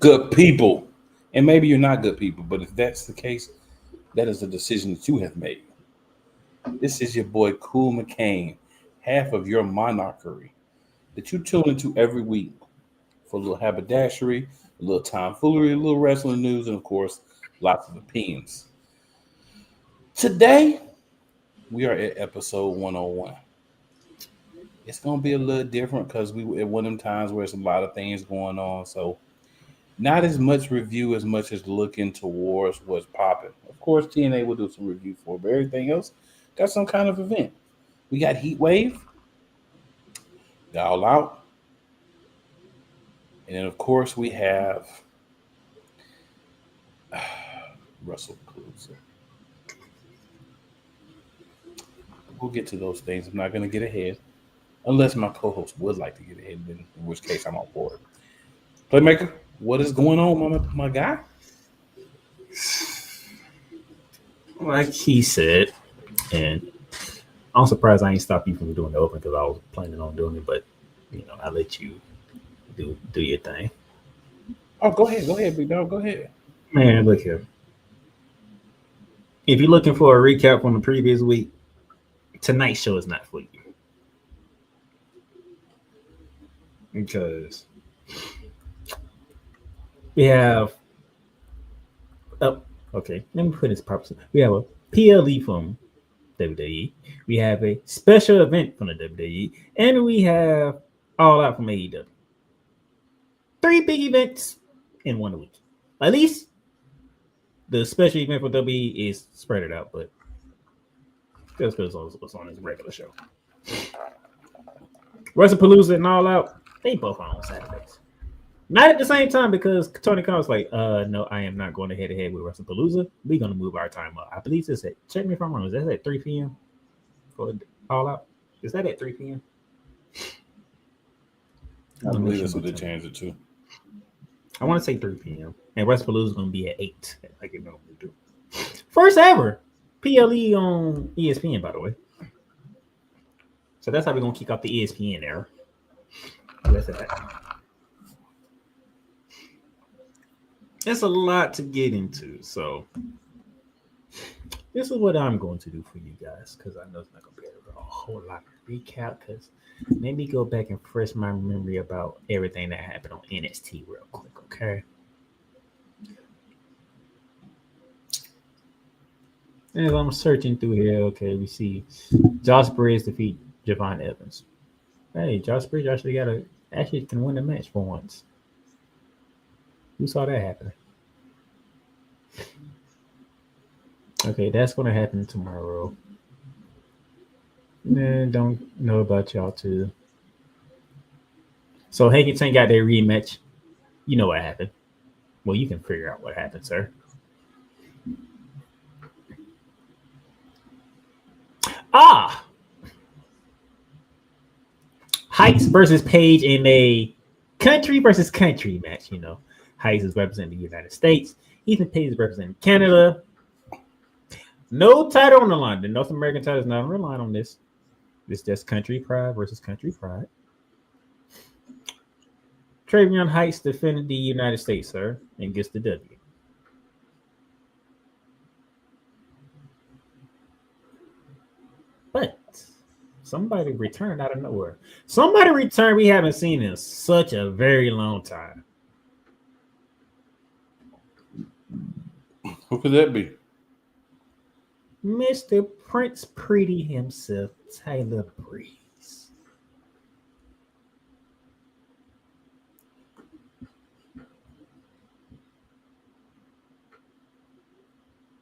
good people. And maybe you're not good people, but if that's the case, that is a decision that you have made. This is your boy Cool McCain, half of your monarchy that you tune into every week for a little haberdashery, a little tomfoolery, a little wrestling news, and of course, lots of opinions. Today, we are at episode 101. It's gonna be a little different because we at one of them times where there's a lot of things going on. So not as much review as much as looking towards what's popping. Of course, TNA will do some review for, but everything else got some kind of event. We got Heat Wave, got All Out, and then of course we have Wrestle Palooza. We'll get to those things. I'm not gonna get ahead. Unless my co-host would like to get ahead, then in which case I'm on board. Playmaker, what is going on, my guy? Like he said, and I'm surprised I ain't stopped you from doing the open because I was planning on doing it, but I let you do your thing. Oh, go ahead, big dog, go ahead. Man, look here. If you're looking for a recap from the previous week, tonight's show is not for you. Because we have okay, let me put this properly. We have a PLE from WWE, we have a special event from the WWE, and we have All Out from AEW. 3 big events in 1 week. At least the special event for WWE is spread it out, but that's because it's on his regular show. Wrestle Palooza and All Out, they both are on Saturdays. Not at the same time because Tony Khan was like, no, I am not going to head with Wrestle Palooza. We're going to move our time up. I believe it's check me if I'm wrong, is that at 3 p.m. for All Out? Is that at 3 p.m.? I believe that's what they changed it to. I want to say 3 p.m. And Wrestle Palooza is going to be at 8, like it normally do. First ever PLE on ESPN, by the way. So that's how we're going to kick off the ESPN era. It's a lot to get into. So this is what I'm going to do for you guys because I know it's not going to be a whole lot to recap because maybe go back and refresh my memory about everything that happened on NXT real quick, okay? As I'm searching through here, okay, we see Josh Briggs defeat Javon Evans. Hey, Josh Briggs actually can win the match for once. Who saw that happen? Okay, that's going to happen tomorrow. Don't know about y'all too. So Hanky Tank got their rematch. You know what happened. Well, you can figure out what happened, sir. Heights versus Page in a country versus country match. Heights is representing the United States. Ethan Page is representing Canada. No title on the line. The North American title is not on the line on this. It's just Country Pride versus Country Pride. Travion Heights defended the United States, sir, and gets the W. But somebody returned out of nowhere. Somebody returned we haven't seen in such a very long time. Who could that be? Mr. Prince Pretty himself, Tyler Breeze.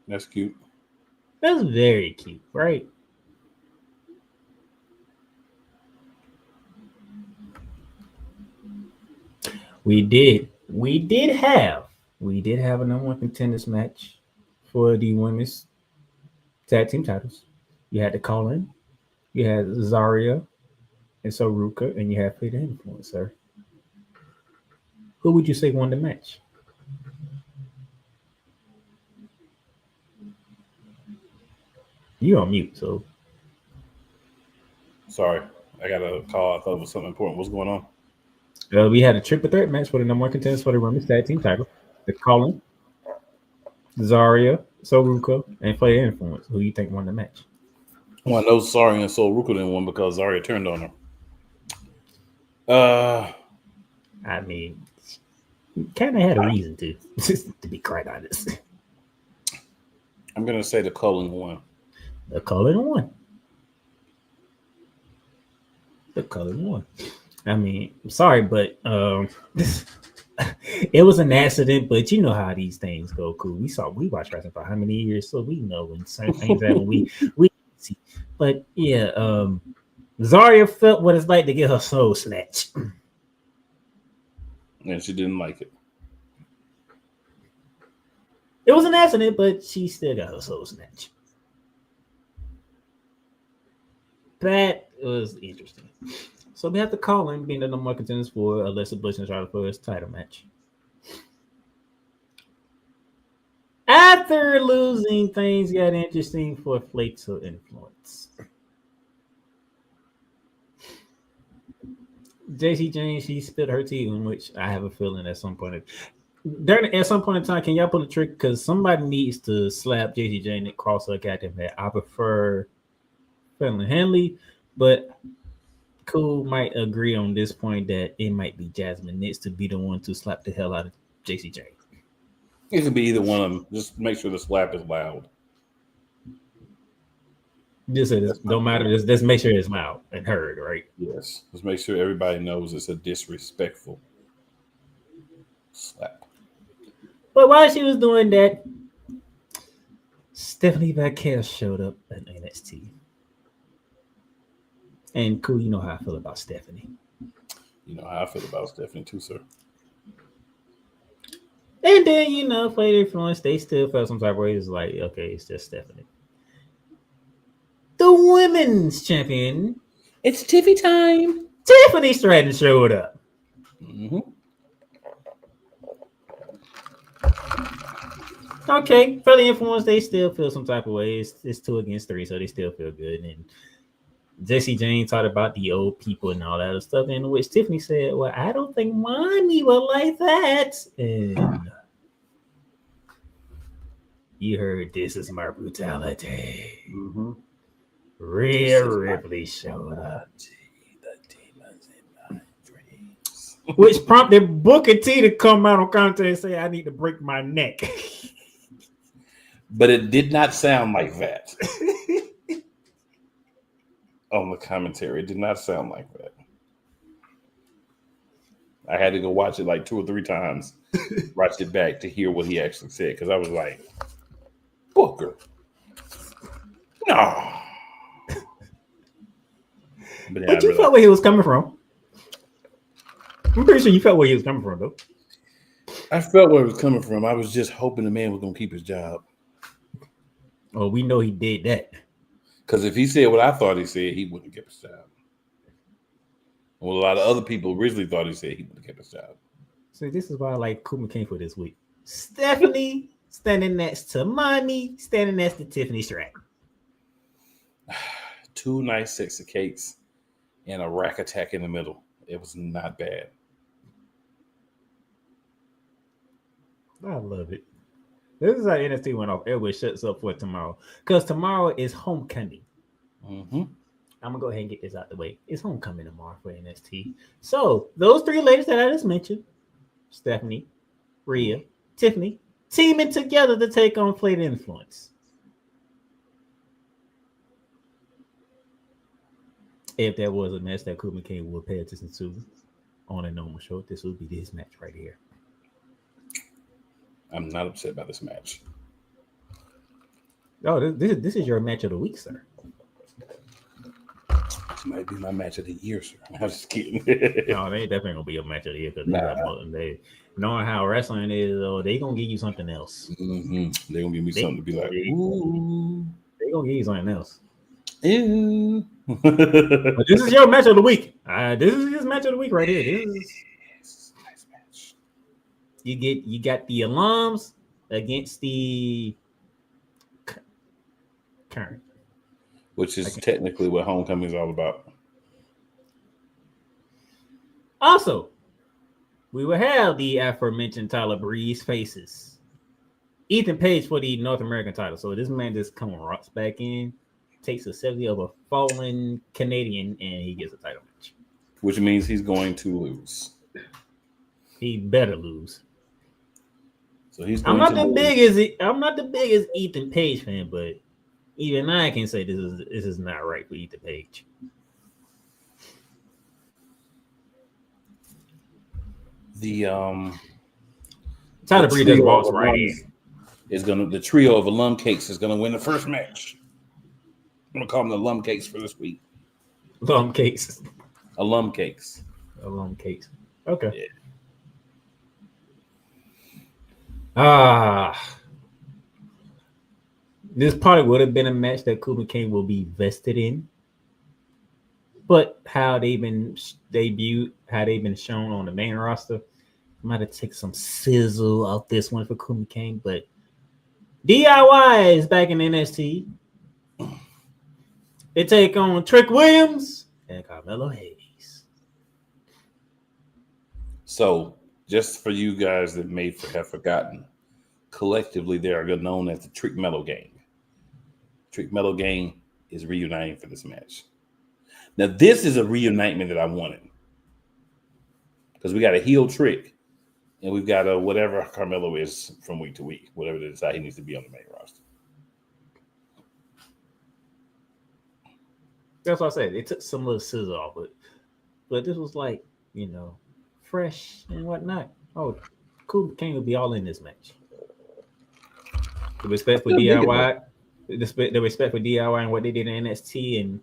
That's cute. That's very cute, right? We did have a number 1 contenders match for the women's tag team titles. You had the Colin, you had Zarya and Soruka, and you had Peter Influencer. Who would you say won the match? You on mute, so. Sorry, I got a call. I thought it was something important. What's going on? We had a triple threat match for the number one contenders for the women's tag team title. The Colin, Zarya, Soruka, and Flair Influence. Who you think won the match? Well, I know Sorry and Soul Ruka didn't win because Zarya turned on her. I mean, kind of had a reason to be quite honest. I'm gonna say the Cullen won. The Colin won. The Colin won. I mean, I'm sorry, but it was an accident. But you know how these things go. Cool. We watched wrestling for how many years, so we know when certain things happen. We see. But yeah, Zarya felt what it's like to get her soul snatched. And she didn't like it. It was an accident, but she still got her soul snatched. That was interesting. So we have to call him being the number one contenders for Alexa Bliss and Charlotte Flair's title match. After losing, things got interesting for Fatal Influence. JC Jane, she spilled her tea, in which I have a feeling at some point in time, can y'all pull a trick? Because somebody needs to slap JC Jane and cross her goddamn head. I prefer Fallon Henley, but Cool might agree on this point that it might be Jasmine needs to be the one to slap the hell out of JC Jane. It could be either one of them. Just make sure the slap is loud. Just say this, don't matter. Just make sure it's loud and heard, right? Yes. Just make sure everybody knows it's a disrespectful slap. But while she was doing that, Stephanie Vacquez showed up at NXT. And Cool, you know how I feel about Stephanie. You know how I feel about Stephanie too, sir. And then, you know, for the influence, they still felt some type of way. It's like, okay, it's just Stephanie. The women's champion, It's Tiffy time. Tiffany Stratton, showed up. Mm-hmm. Okay, for the influence, they still feel some type of way. It's 2 against 3, so they still feel good. And Jesse Jane talked about the old people and all that other stuff, in which Tiffany said, well, I don't think mommy will like that. And you heard this is my brutality. Mm-hmm. Rhea Ripley showed up. The demons in my dreams. Which prompted Booker T to come out on commentary and say, I need to break my neck. But it did not sound like that on the commentary. It did not sound like that. I had to go watch it like 2 or 3 times, watch it back to hear what he actually said, because I was like, Booker. No. But you felt where he was coming from. I'm pretty sure you felt where he was coming from, though. I felt where it was coming from. I was just hoping the man was going to keep his job. Oh, we know he did that. Because if he said what I thought he said, he wouldn't get his job. Well, a lot of other people originally thought he said he wouldn't get his job. So this is why I like Kuma King for this week. Stephanie standing next to mommy, standing next to Tiffany Stratton. 2 nice sexy cakes and a rack attack in the middle. It was not bad. I love it. This is how NXT went off air, which shuts up for tomorrow. Because tomorrow is homecoming. Mm-hmm. I'm going to go ahead and get this out the way. It's homecoming tomorrow for NXT. So, those 3 ladies that I just mentioned, Stephanie, Rhea, Tiffany, teaming together to take on Fatal Influence. If there was a match that Kuma King would pay attention to on a normal show, this would be this match right here. I'm not upset by this match. Oh, this is your match of the week, sir. This might be my match of the year, sir. I'm just kidding. No, they definitely gonna be a match of the year because they knowing how wrestling is, though, they gonna give you something else. Mm-hmm. They're gonna give me something to be like, ooh. They gonna give you something else. Ew. But this is your match of the week. This is his match of the week right here. This is a nice match. You got the alums against the current, which is technically what homecoming is all about. Also, we will have the aforementioned Tyler Breeze faces Ethan Page for the North American title. So this man just comes rocks back in, takes a 70 of a fallen Canadian, and he gets a title match. which means he's going to lose. He better lose. So he's I'm going not to the lose. biggest Ethan Page fan, but even I can say this is not right for Ethan Page. The Tyler Breeze just trio of walks right in. alums the trio of alum cakes is gonna win the first match. I'm gonna call them the alum cakes for this week. Alum cakes. Alum cakes. Alum cakes. Okay. Yeah. This probably would have been a match that Kuba King will be vested in. But how they've been debuted, how they've been shown on the main roster, might have taken some sizzle out this one for Kuba King. But DIY is back in NXT. They take on Trick Williams and Carmelo Hayes. So, just for you guys that may have forgotten, collectively they are known as the Trick Mellow Gang. Trick Mellow Gang is reuniting for this match. Now, this is a reunitement that I wanted because we got a heel Trick, and we've got a whatever Carmelo is from week to week, whatever they decide he needs to be on the main roster. That's what I said. It took some little sizzle off, but this was like, fresh and whatnot. Oh, Kuba King will be all in this match. The respect for DIY, the respect for DIY and what they did in NXT, and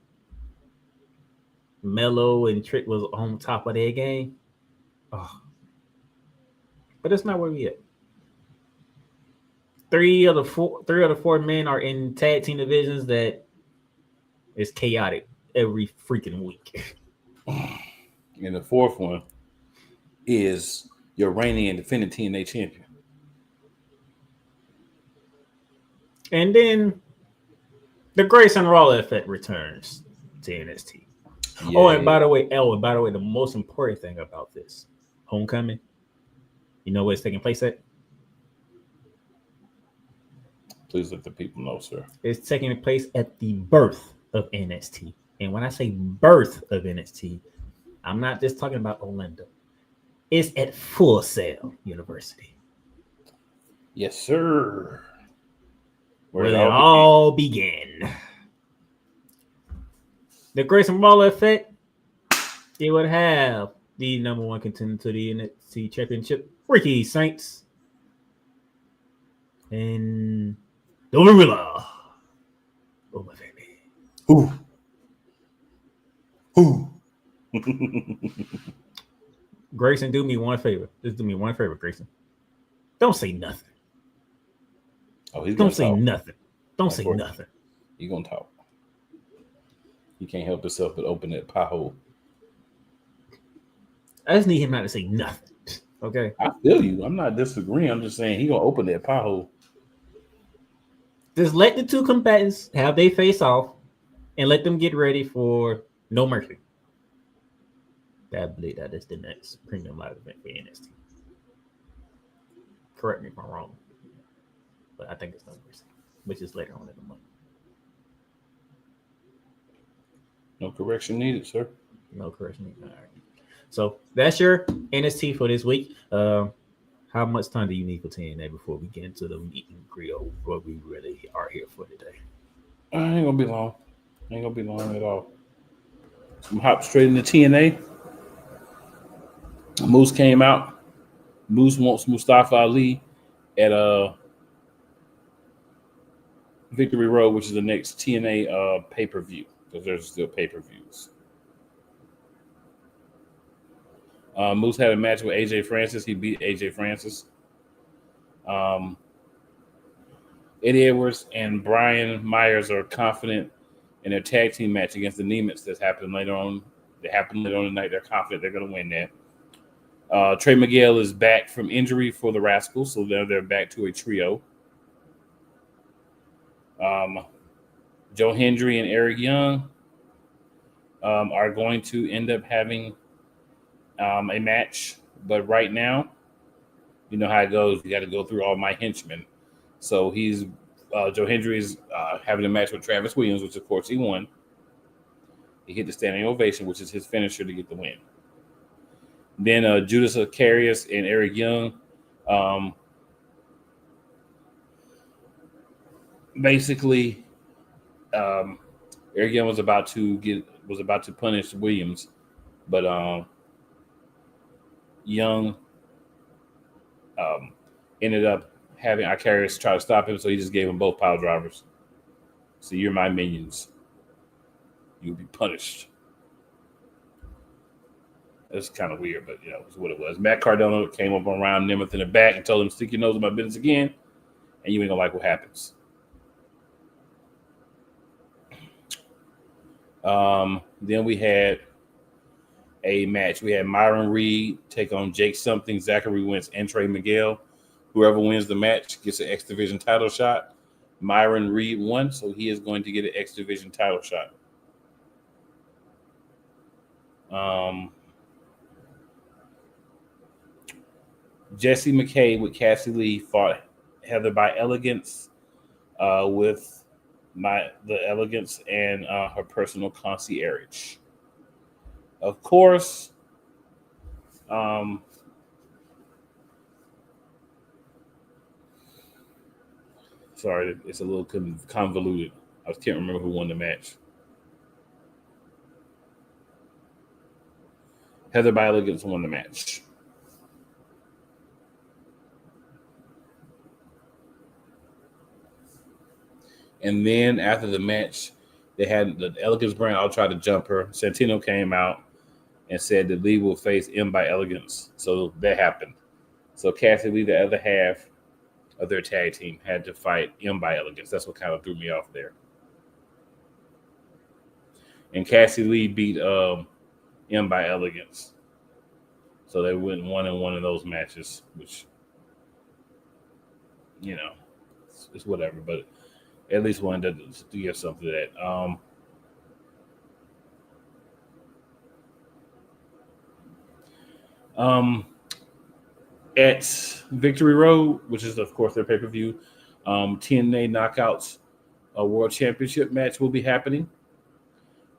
Mello and Trick was on top of their game. Oh. But that's not where we at. Three of the four men are in tag team divisions that is chaotic every freaking week. And the fourth one is your reigning and defending TNA champion. And then the Grayson Waller effect returns to NXT. Yay. Oh, and by the way, the most important thing about this homecoming, you know where it's taking place at? Please let the people know, sir. It's taking place at the birth of NXT. And when I say birth of NXT, I'm not just talking about Orlando. It's at Full Sail University. Yes, sir. Where it all began. The Grayson Waller effect, it would have the number one contender to the NXT Championship, Ricky Saints, and the Gorilla. Oh, my baby. Who? Grayson, do me one favor. Just do me one favor, Grayson. Don't say nothing. Oh, he's Don't say talk. Nothing. Don't say nothing. He's gonna talk. He can't help himself but open that pie hole. I just need him not to say nothing. Okay. I feel you. I'm not disagreeing. I'm just saying he's gonna open that pie hole. Just let the two combatants have their face off and let them get ready for No Mercy. I believe that is the next premium live event for NXT. Correct me if I'm wrong, but I think it's No Mercy, which is later on in the month. No correction needed, sir. No correction needed. All right. So that's your NXT for this week. How much time do you need for TNA before we get into the meet and greet of what we really are here for today? Ain't gonna be long. Ain't gonna be long at all. So I'm hop straight into TNA. Moose came out. Moose wants Mustafa Ali at Victory Road, which is the next TNA pay-per-view, because there's still pay-per-views. Moose had a match with AJ Francis. He beat AJ Francis. Eddie Edwards and Brian Myers are confident in their tag team match against the Nemets that's happening later on. They happen later on tonight. They're confident they're going to win that. Trey Miguel is back from injury for the Rascals, so they're back to a trio. Joe Hendry and Eric Young are going to end up having a match But right now, you know how it goes. You got to go through all my henchmen. So he's Joe Hendry is having a match with Travis Williams, which of course he won. He hit the standing ovation, which is his finisher to get the win. Then Judas Zacarias and Eric Young. Um, basically, um, Eric Young was about to punish Williams, but Young um, ended up having Icarius try to stop him, so he just gave him both pile drivers. So you're my minions. You'll be punished. It's kind of weird, but it's what it was. Matt Cardona came up around Nemeth in the back and told him, "Stick your nose in my business again, and you ain't gonna like what happens." Then we had a match. We had Myron Reed take on Jake Something, Zachary Wentz, and Trey Miguel. Whoever wins the match gets an X Division title shot. Myron Reed won, so he is going to get an X Division title shot. Jesse McKay with Cassie Lee fought Heather by Elegance with the Elegance and her personal concierge. Of course, sorry, it's a little convoluted. I can't remember who won the match. Heather by Elegance won the match. And then after the match, they had the Elegance brand all try to jump her. Santino came out and said that Lee will face M by Elegance. So that happened. So Cassie Lee, the other half of their tag team, had to fight M by Elegance. That's what kind of threw me off there. And Cassie Lee beat M by Elegance. So they went 1-1 in those matches, which, it's whatever. But at least wanted to give something to that. At Victory Road, which is of course their pay-per-view, TNA Knockouts World Championship match will be happening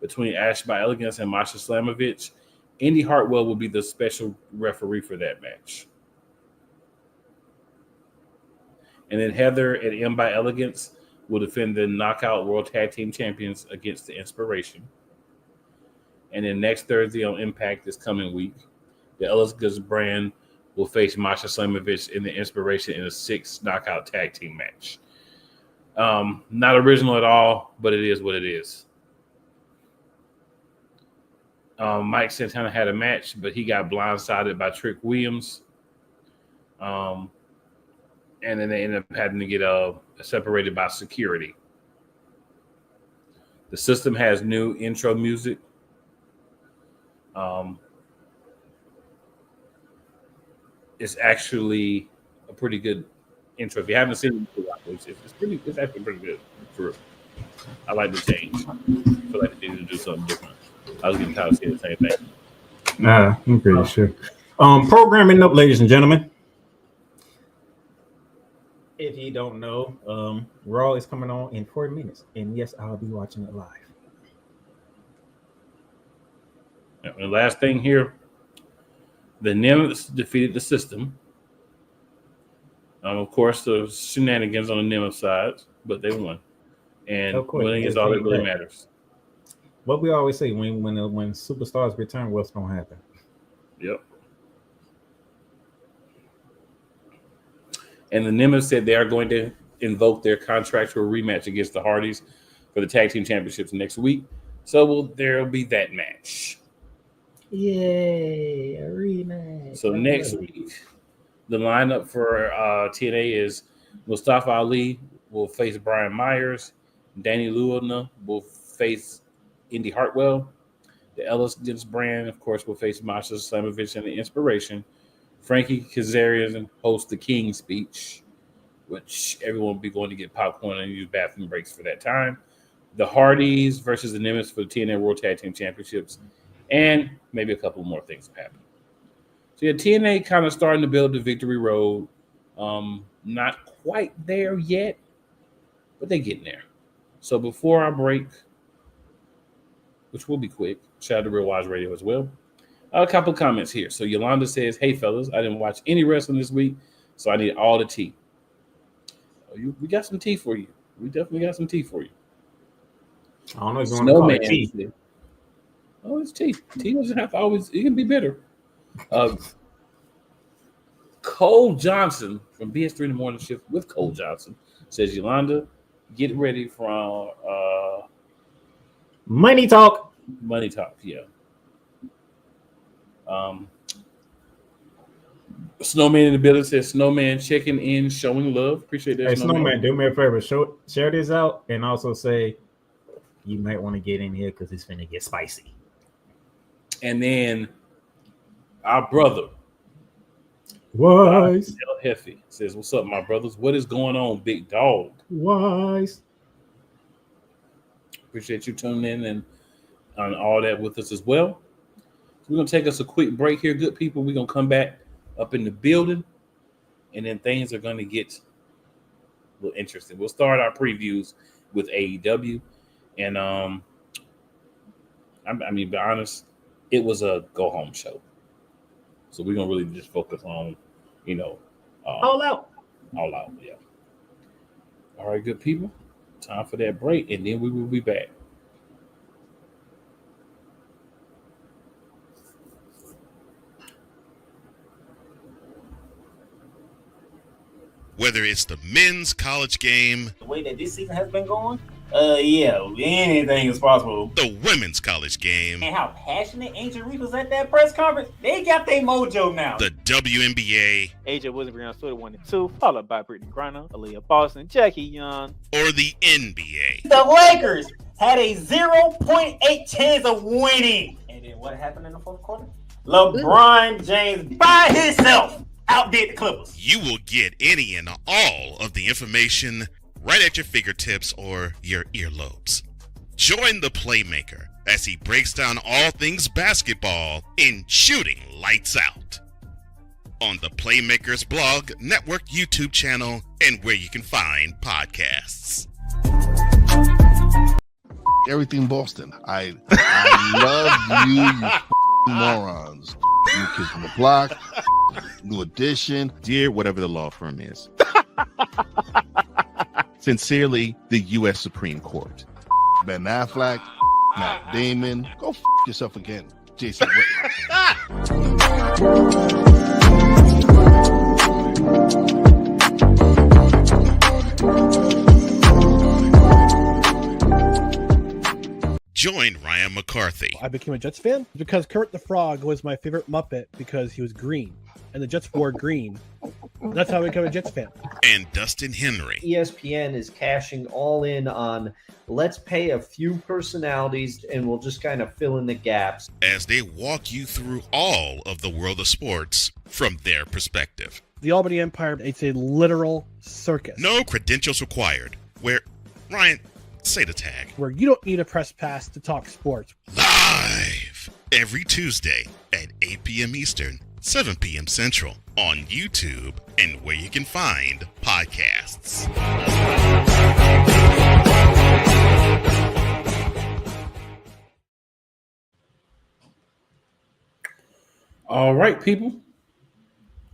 between Ash by Elegance and Masha Slamovich. Indy Hartwell will be the special referee for that match. And then Heather and M by Elegance will defend the Knockout World Tag Team Champions against the Inspiration. And then next Thursday on Impact this coming week, the Elegance brand will face Masha Slamovich in the Inspiration in a 6 knockout tag team match. Not original at all, but it is what it is. Mike Santana had a match, but he got blindsided by Trick Williams. And then they ended up having to get separated by security. The system has new intro music. It's actually a pretty good intro. If you haven't seen it, it's actually pretty good. I like the change. I feel like they need to do something different. I was getting tired of seeing the same thing. Nah, I'm pretty sure. Programming up, ladies and gentlemen. If you don't know, Raw is coming on in 40 minutes. And yes, I'll be watching it live. And the last thing here, the Nemeth defeated the system. Of course, the shenanigans on the Nemeth side, but they won. And winning is all that really matters. What we always say, when superstars return, what's going to happen? Yep. And the Nemeth said they are going to invoke their contractual rematch against the Hardys for the tag team championships next week. So there will be that match. Yay, a rematch. So next week, the lineup for TNA is Mustafa Ali will face Brian Myers. Danny Luna will face Indy Hartwell. The Elegance brand, of course, will face Masha Slamovich and the Inspiration. Frankie Kazarian hosts the King's Speech, which everyone will be going to get popcorn and use bathroom breaks for that time. The Hardys versus the Nemeth for the TNA World Tag Team Championships. And maybe a couple more things will happen. So yeah, TNA kind of starting to build the victory road. Not quite there yet, but they're getting there. So before I break, which will be quick, shout out to Real Wise Radio as well. A couple of comments here. So Yolanda says, "Hey fellas, I didn't watch any wrestling this week, so I need all the tea." We got some tea for you. We definitely got some tea for you. I don't know if you want to call it tea. Said, oh, it's tea. Tea doesn't have to always. It can be bitter. Cole Johnson from BS3 in the Morning Shift with Cole Johnson says, "Yolanda, get ready for Money Talk." Money Talk, yeah. Snowman in the building says, "Snowman checking in, showing love." Appreciate that. Hey, Snowman, do me a favor. Share this out and also say you might want to get in here because it's finna get spicy. And then our brother, Wise El Hefe, says, "What's up, my brothers? What is going on, big dog?" Wise. Appreciate you tuning in and on all that with us as well. So we're gonna take us a quick break here, good people. We're gonna come back up in the building, and then things are gonna get a little interesting. We'll start our previews with AEW, and I mean, be honest, it was a go home show. So we're gonna really just focus on, All out. All out, yeah. All right, good people. Time for that break, and then we will be back. Whether it's the men's college game, The way that this season has been going, anything is possible. the women's college game, And how passionate Ancient Reef was at that press conference, they got their mojo now. the WNBA, AJ Williams ran Twitter 1 and 2, followed by Brittany Griner, Aaliyah Boston, Jackie Young. or the NBA. The Lakers had a 0.8 chance of winning. And then what happened in the fourth quarter? LeBron James by himself outdid the Clippers. You will get any and all of the information right at your fingertips or your earlobes. Join the Playmaker as he breaks down all things basketball in Shooting Lights Out on the Playmaker's blog, network, YouTube channel, and where you can find podcasts. Everything Boston. I love you morons. You kids from the block, New Edition. Dear whatever the law firm is. Sincerely, the U.S. Supreme Court. Ben Affleck, Matt Damon. Go yourself again, Jason Whitlock. Join Ryan McCarthy, I became a Jets fan because Kurt the Frog was my favorite Muppet because he was green, and the Jets wore green. That's how I became a Jets fan. and Dustin Henry. ESPN is cashing all in on let's pay a few personalities and we'll just kind of fill in the gaps. As they walk you through all of the world of sports from their perspective. The Albany Empire, it's a literal circus. No credentials required. Where, Ryan, say the tag. Where you don't need a press pass to talk sports. Live every Tuesday at 8 p.m. Eastern, 7 p.m. Central on YouTube and where you can find podcasts. All right, people.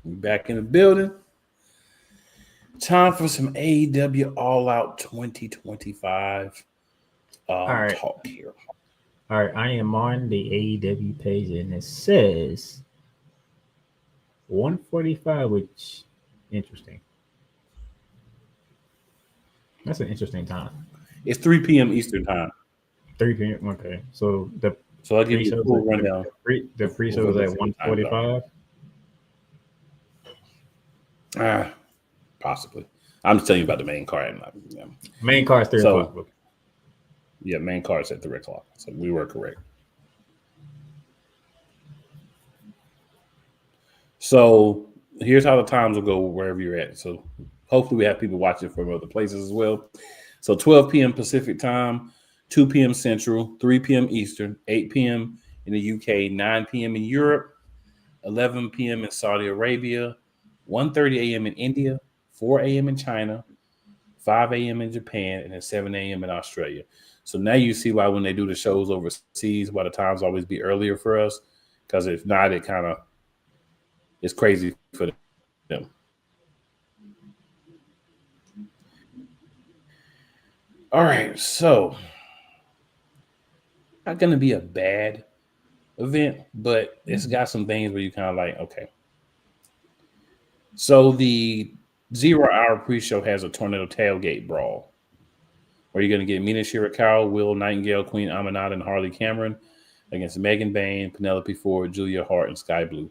We're back in the building. Time for some AEW All Out 2025 right. talk here. All right, I am on the AEW page and it says 145, which interesting. That's an interesting time. It's 3 p.m. Eastern time. 3 p.m. Okay, so So I'll give you a full rundown. the free show is at 145. Possibly. I'm just telling you about the main card. Main card's 3 So- o'clock. Yeah, main card's at 3 o'clock. So we were correct. So here's how the times will go wherever you're at. So hopefully we have people watching from other places as well. So 12 p.m. Pacific time, 2 p.m. Central, 3 p.m. Eastern, 8 p.m. in the UK, 9 p.m. in Europe, 11 p.m. in Saudi Arabia, 1:30 a.m. in India, 4 a.m. in China, 5 a.m. in Japan, and then 7 a.m. in Australia. So now you see why when they do the shows overseas, why the times always be earlier for us, because if not, it's crazy for them. All right, so not going to be a bad event, but it's got some things where you kind of like, okay. So the 0 hour pre-show has a tornado tailgate brawl, where you're going to get Mina Shirakawa, Will Nightingale, Queen Aminata, and Harley Cameron against Megan Bain, Penelope Ford, Julia Hart, and Sky Blue.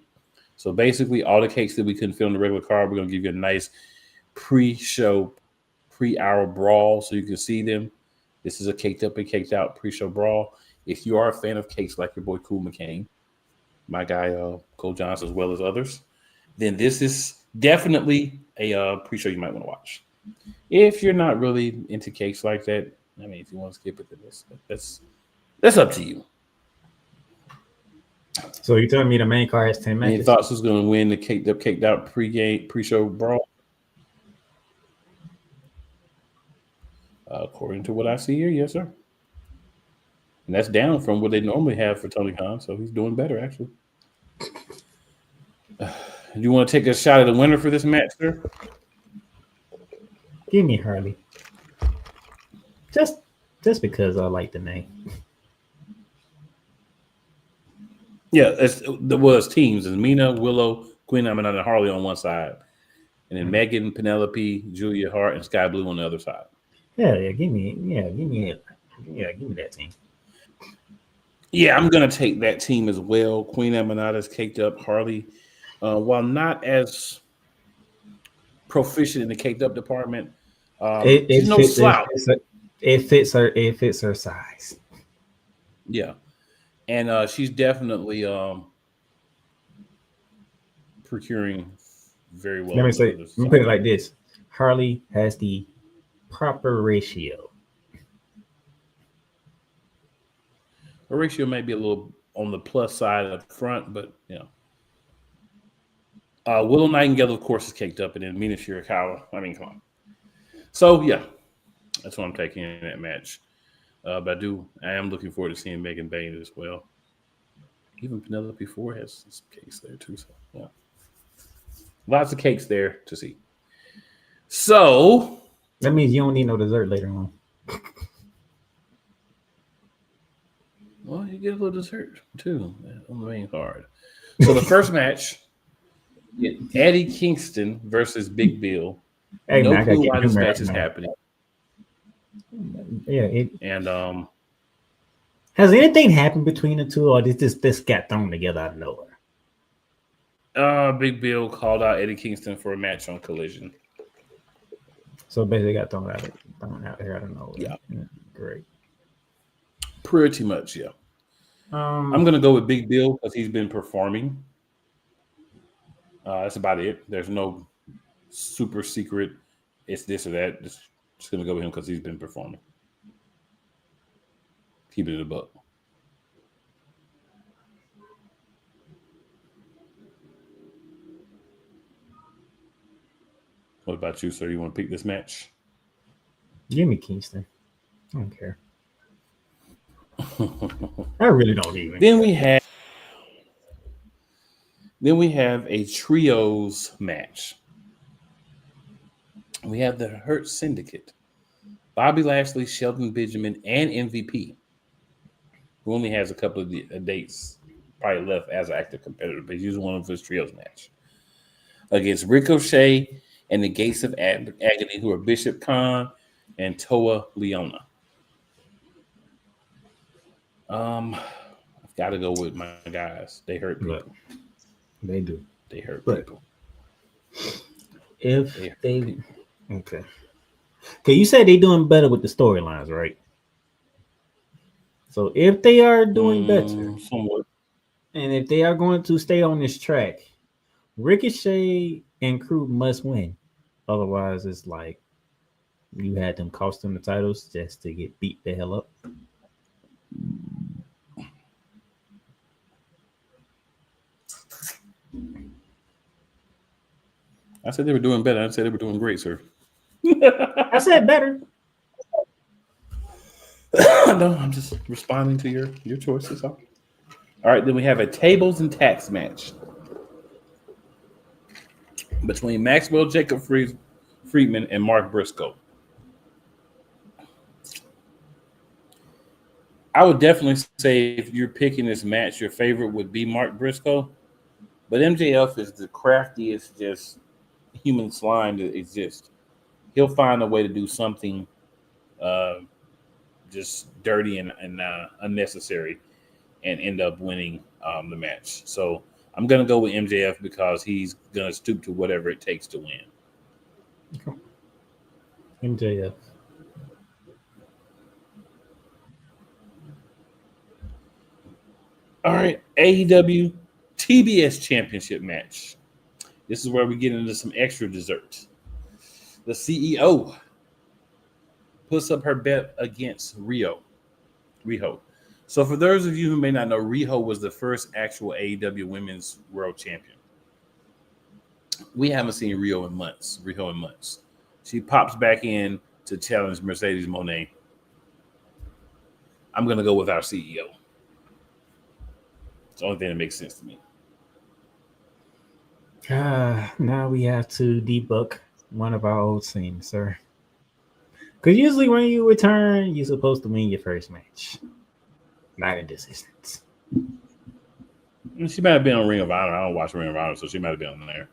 So basically, all the cakes that we couldn't fit on the regular card, we're going to give you a nice pre-show, pre-hour brawl so you can see them. This is a caked up and caked out pre-show brawl. If you are a fan of cakes like your boy Cool McCain, my guy Cole Johnson, as well as others, then this is definitely a pre-show you might want to watch. If you're not really into cakes like that, I mean, if you want to skip it, then that's up to you. So you're telling me the main card has 10 matches? Any thoughts who's going to win the caked out pre-show brawl? According to what I see here, yes, sir. And that's down from what they normally have for Tony Khan, so he's doing better, actually. Do you want to take a shot at the winner for this match, sir? Give me Harley. Just because I like the name. Yeah, there was teams. It's Mina, Willow, Queen Aminata, and Harley on one side. And then Megan, Penelope, Julia Hart, and Sky Blue on the other side. Give me that team. Yeah, I'm gonna take that team as well. Queen Aminata's caked up. Harley, while not as proficient in the caked up department, she's no slouch. It fits her size. Yeah, and she's definitely procuring very well. Let me put it like this: Harley has the proper ratio. Her ratio may be a little on the plus side up front, but Willow Nightingale, of course, is caked up, and then Mina Shirakawa. I mean, come on. So yeah, that's what I'm taking in that match. But I am looking forward to seeing Megan Bain as well. Even Penelope Ford has some cakes there too. So yeah, lots of cakes there to see. So that means you don't need no dessert later on. Well, you get a little dessert too on the main card. So the first match, Eddie Kingston versus Big Bill. Hey, no man, clue why this match is happening. Yeah, and has anything happened between the two, or did this got thrown together out of nowhere? Big Bill called out Eddie Kingston for a match on Collision. So basically, got thrown out here out of nowhere. Yeah, great. Pretty much, yeah. I'm gonna go with Big Bill because he's been performing. That's about it. There's no super secret. It's this or that. Just gonna go with him because he's been performing. Keep it in the buck. What about you, sir? You want to pick this match? Give me Kingston. I don't care. I really don't even. Then we have a trios match. We have the Hurt Syndicate, Bobby Lashley, Shelton Benjamin, and MVP, who only has a couple of dates probably left as an active competitor, but he's one of his trios match against Ricochet and the Gates of Agony, who are Bishop Khan and Toa Leona. I've got to go with my guys. They hurt people. They do. They hurt people. If they okay, you said they're doing better with the storylines, right? So if they are doing better, somewhat, and if they are going to stay on this track, Ricochet and crew must win. Otherwise, it's like you had them cost them the titles just to get beat the hell up. I said they were doing better. I said they were doing great, sir. I said better. No, I'm just responding to your choices. All right, then we have a tables and tax match between Maxwell Jacob Friedman and Mark Briscoe. I would definitely say if you're picking this match, your favorite would be Mark Briscoe. But MJF is the craftiest, just human slime that exists. He'll find a way to do something uh, just dirty and unnecessary and end up winning the match. So I'm going to go with MJF because he's going to stoop to whatever it takes to win. MJF. All right, AEW TBS Championship match. This is where we get into some extra dessert. The CEO puts up her bet against Riho. So for those of you who may not know, Riho was the first actual AEW Women's World Champion. We haven't seen Riho in months. She pops back in to challenge Mercedes Moné. I'm going to go with our CEO. It's the only thing that makes sense to me. Now we have to debunk one of our old scenes, sir. Because usually when you return, you're supposed to win your first match. Not in this instance. She might have been on Ring of Honor. I don't watch Ring of Honor, so she might have been on there.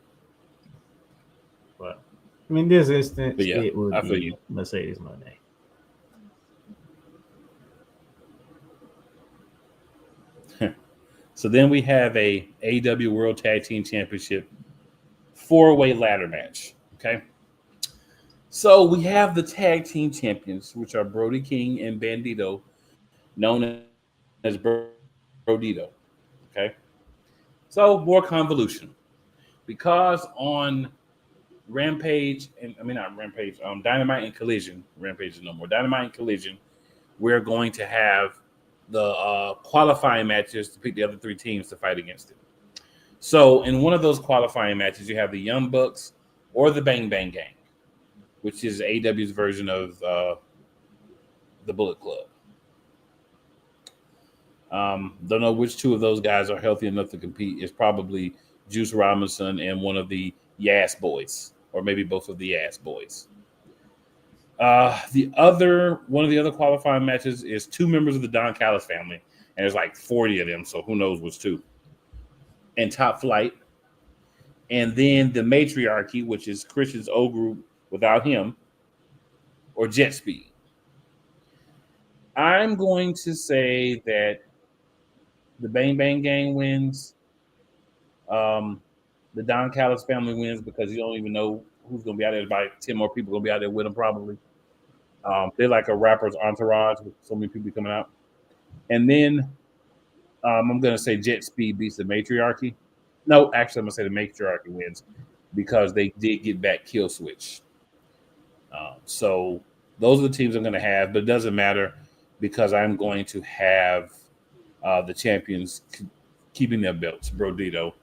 But in this instance, But yeah, it would I feel be you. Mercedes Moné. So then we have a AEW World Tag Team Championship 4-way ladder match. Okay. So we have the tag team champions, which are Brody King and Bandito, known as Brodito. Okay. So more convolution. Because on Rampage, not Rampage, Dynamite and Collision, Rampage is no more, Dynamite and Collision, we're going to have the qualifying matches to pick the other three teams to fight against it. So in one of those qualifying matches, you have the Young Bucks or the Bang Bang Gang, which is AEW's version of the Bullet Club. Don't know which two of those guys are healthy enough to compete. It's probably Juice Robinson and one of the Yas Boys, or maybe both of the Yas Boys. One of the other qualifying matches is two members of the Don Callis family, and there's like 40 of them, so who knows which two. And Top Flight, and then the Matriarchy, which is Christian's O group without him, or Jet Speed. I'm going to say that the Bang Bang Gang wins. The Don Callis family wins because you don't even know who's going to be out there. About 10 more people going to be out there with them probably. They're like a rapper's entourage with so many people coming out. And then I'm going to say Jet Speed beats the Matriarchy. No, actually, I'm going to say the Matriarchy wins because they did get back Kill Switch. So those are the teams I'm going to have, but it doesn't matter because I'm going to have the champions keeping their belts, Brodito,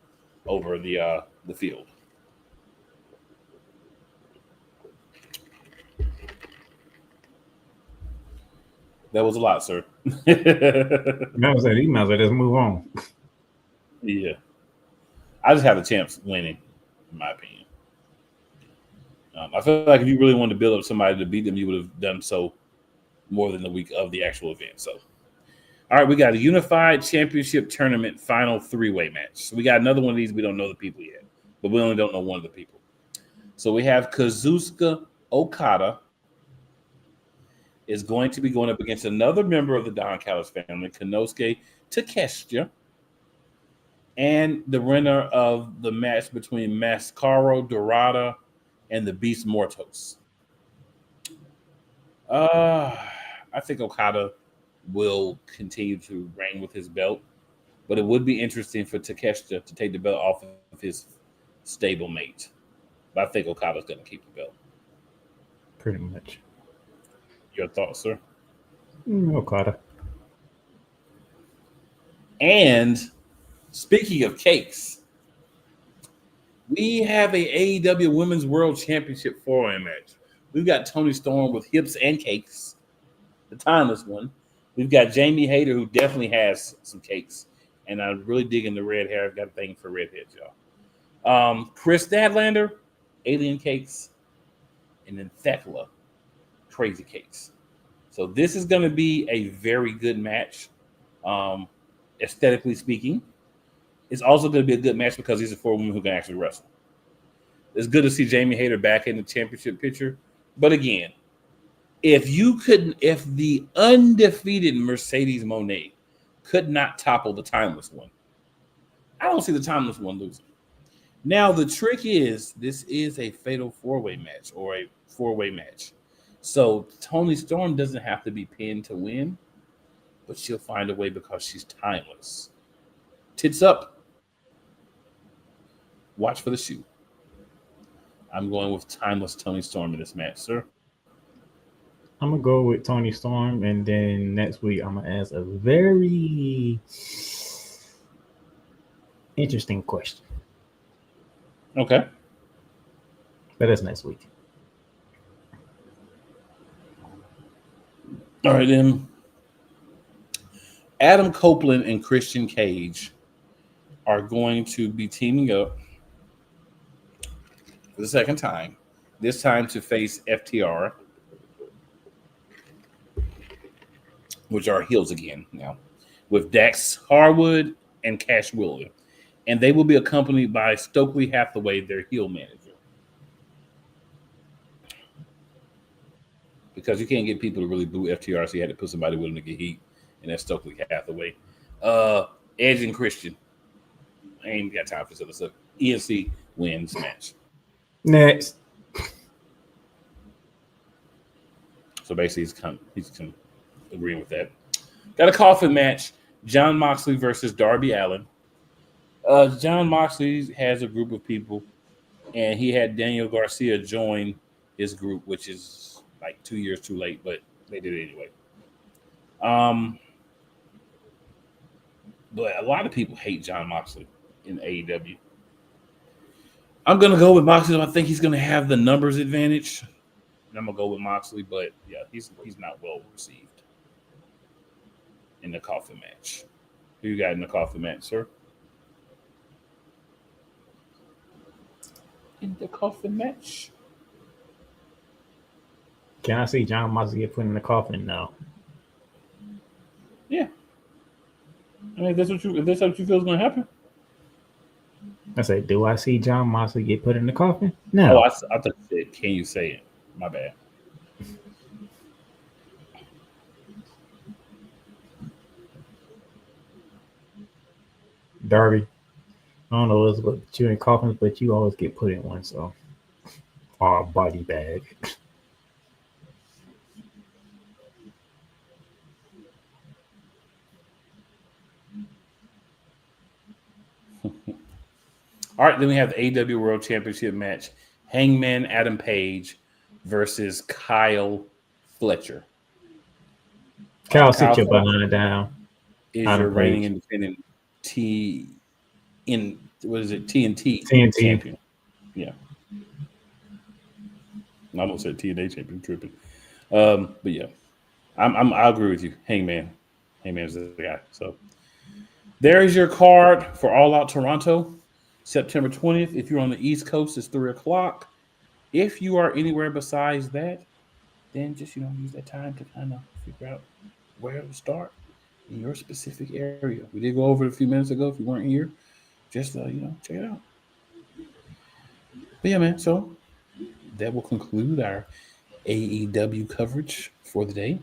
over the field. That was a lot, sir. That was it. You might as well just move on. Yeah. I just have the champs winning, in my opinion. I feel like if you really wanted to build up somebody to beat them, you would have done so more than the week of the actual event. So, all right, we got a Unified Championship Tournament final 3-way match. So we got another one of these. We don't know the people yet, but we only don't know one of the people. So we have Kazuchika Okada is going to be going up against another member of the Don Callis family, Konosuke Takeshita, and the winner of the match between Mascaro Dorada and the Beast Mortos. I think Okada will continue to reign with his belt, but it would be interesting for Takeshita to take the belt off of his stablemate. But I think Okada's going to keep the belt. Pretty much. Your thoughts, sir? Okada. And speaking of cakes, We have a AEW Women's World Championship 4-way match. We've got Toni Storm with hips and cakes, the timeless one. We've got Jamie Hayter, who definitely has some cakes, and I'm really digging the red hair. I've got a thing for redheads, y'all. Chris Statlander, alien cakes, and then Thekla, crazy cakes. So this is going to be a very good match, aesthetically speaking. It's also going to be a good match because these are 4 women who can actually wrestle. It's good to see Jamie Hayter back in the championship picture. But again, if the undefeated Mercedes Moné could not topple the timeless one, I don't see the timeless one losing. Now, the trick is this is a fatal 4-way match or a 4-way match. So Toni Storm doesn't have to be pinned to win, but she'll find a way because she's timeless. Tits up. Watch for the shoe. I'm going with timeless Toni Storm in this match, sir. I'm gonna go with Toni Storm, and then next week I'm gonna ask a very interesting question. Okay. But that's next week. All right, then. Adam Copeland and Christian Cage are going to be teaming up for the second time, this time to face FTR, which are heels again now, with Dax Harwood and Cash Wheeler. And they will be accompanied by Stokely Hathaway, their heel manager. Because you can't get people to really boo FTR, so you had to put somebody with them to get heat, and that's Stokely Hathaway. Edge and Christian. I ain't got time for this other stuff. ENC wins match. Next. So basically, he's agreeing with that. Got a coffin match. Jon Moxley versus Darby Allin. Jon Moxley has a group of people, and he had Daniel Garcia join his group, which is like 2 years too late, but they did it anyway. But a lot of people hate Jon Moxley in AEW. I'm gonna go with Moxley. I think he's gonna have the numbers advantage. And I'm gonna go with Moxley, but yeah, he's not well received in the coffin match. Who you got in the coffin match, sir? In the coffin match. Can I see Jon Moxley get put in the coffin? No. Yeah. I mean, if that's what you feel is going to happen. I said, do I see Jon Moxley get put in the coffin? No. Oh, I thought you said, can you say it? My bad. Darby, I don't know what's about you in coffins, but you always get put in one, so. Or a body bag. All right, then we have the AEW World Championship match. Hangman Adam Page versus Kyle Fletcher. Kyle, sit your behind down. Is Adam your reigning Page. independent TNT TNT champion. Yeah. I almost said TNA champion, tripping. But yeah, I agree with you. Hangman's the guy. So there is your card for All Out Toronto, September 20th. If you're on the East Coast, it's 3:00. If you are anywhere besides that, then just use that time to kind of figure out where to start in your specific area. We did go over it a few minutes ago. If you weren't here, just check it out. But yeah, man. So that will conclude our AEW coverage for the day.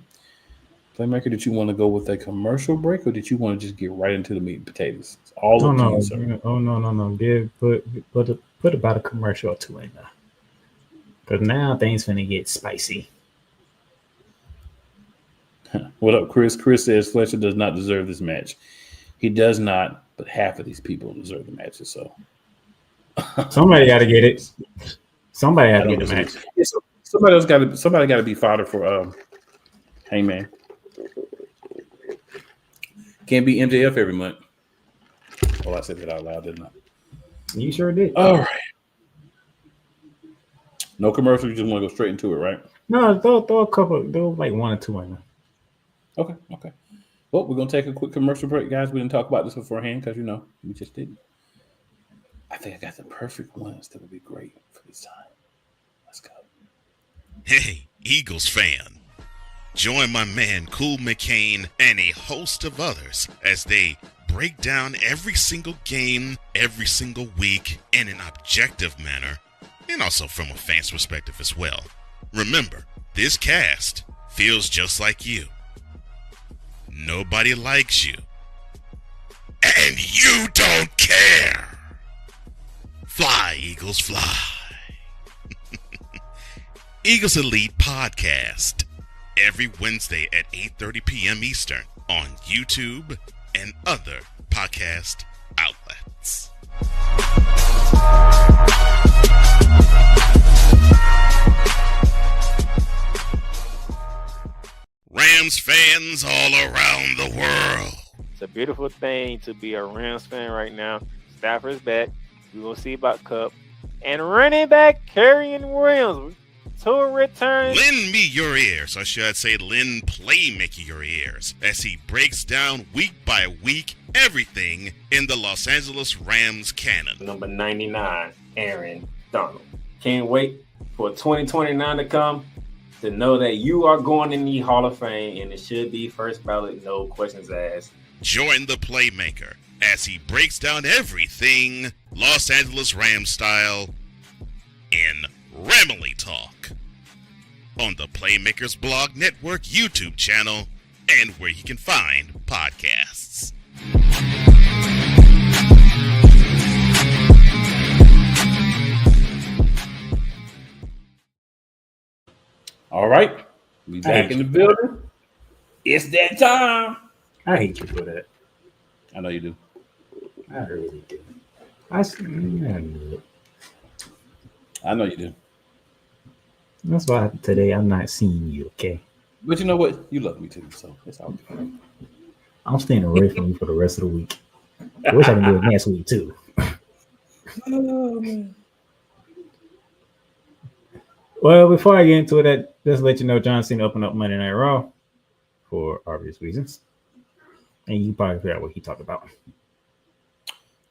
Playmaker, did you want to go with a commercial break, or did you want to just get right into the meat and potatoes? It's all up to you, sir. Oh no! Put about a commercial or two in there, because now things finna get spicy. What up, Chris? Chris says Fletcher does not deserve this match. He does not, but half of these people deserve the matches. So somebody got to get it. Somebody got to get the match. Somebody got to be fodder for Hangman. Can't be MJF every month. Well, I said that out loud, didn't I? You sure did. All right. No commercial. You just want to go straight into it, right? No, throw a couple, throw like 1 or 2 in there. Okay. Well, we're gonna take a quick commercial break, guys. We didn't talk about this beforehand because we just didn't. I think I got the perfect ones that would be great for this time. Let's go. Hey, Eagles fan. Join my man Cool McCain and a host of others as they break down every single game, every single week in an objective manner, and also from a fan's perspective as well. Remember, this cast feels just like you. Nobody likes you. And you don't care. Fly, Eagles, fly. Eagles Elite Podcast. Every Wednesday at 8:30 p.m. Eastern on YouTube and other podcast outlets. Rams fans all around the world. It's a beautiful thing to be a Rams fan right now. Stafford's back. We will see about Cup. And running back Kerryon Williams to return. Lend me your ears, or should I say lend Playmaker your ears, as he breaks down week by week everything in the Los Angeles Rams canon. Number 99, Aaron Donald. Can't wait for 2029 to come to know that you are going in the Hall of Fame, and it should be first ballot, no questions asked. Join the Playmaker as he breaks down everything Los Angeles Rams style in Ramily Talk on the Playmakers Blog Network YouTube channel and where you can find podcasts. All right, we back in the building. It's that time. I hate you for that. I know you do. I really do. I know you do. That's why today I'm not seeing you, okay? But you know what? You love me too, so it's all good. I'm staying away from you for the rest of the week. I wish I could do it next week too. Oh, man. Well, before I get into it, just let you know John Cena opened up Monday Night Raw for obvious reasons. And you probably figure out what he talked about.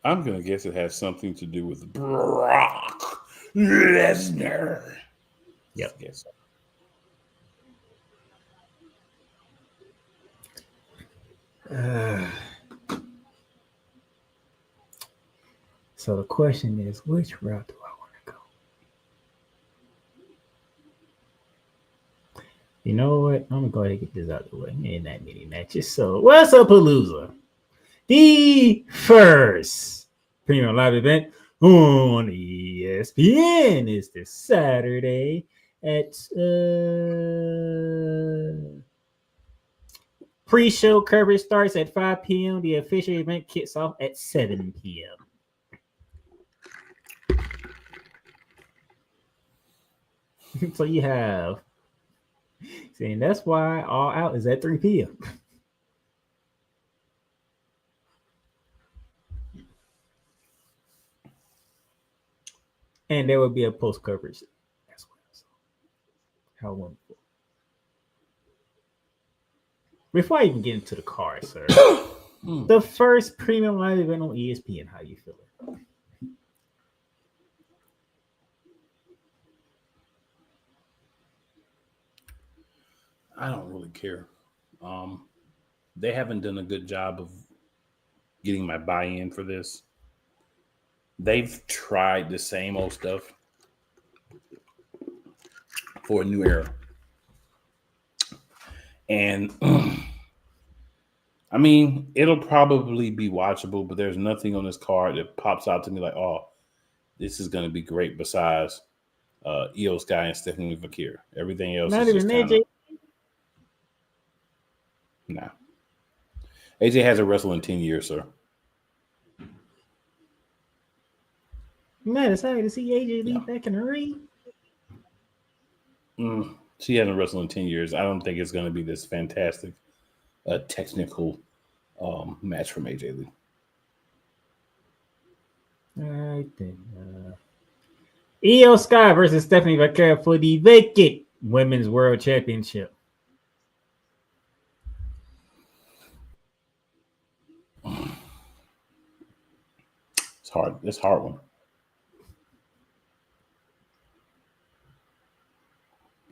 I'm going to guess it has something to do with Brock Lesnar. Yep. I guess so. So the question is, which route do I want to go? You know what? I'm going to go ahead and get this out of the way. Ain't that many matches. So, Wrestle Palooza, the first premium live event on ESPN is this Saturday at pre-show coverage starts at 5 p.m. The official event kicks off at 7 p.m. So you have saying that's why All Out is at 3 p.m. And there will be a post coverage as well. So how wonderful. Before I even get into the card, sir, the first premium live event on ESPN, how you feeling? I don't really care. They haven't done a good job of getting my buy-in for this. They've tried the same old stuff for a new era. And I mean, it'll probably be watchable, but there's nothing on this card that pops out to me like, oh, this is going to be great besides Io Sky and Stephanie Vakir. Everything else Not is even just AJ. Nah. AJ hasn't wrestled in 10 years, sir. Man, it's happy to see AJ Lee back in the ring. She hasn't wrestled in 10 years. I don't think it's going to be this fantastic technical match from AJ Lee. All right, then. Io Sky versus Stephanie Vaquero for the vacant Women's World Championship. It's hard. It's a hard one.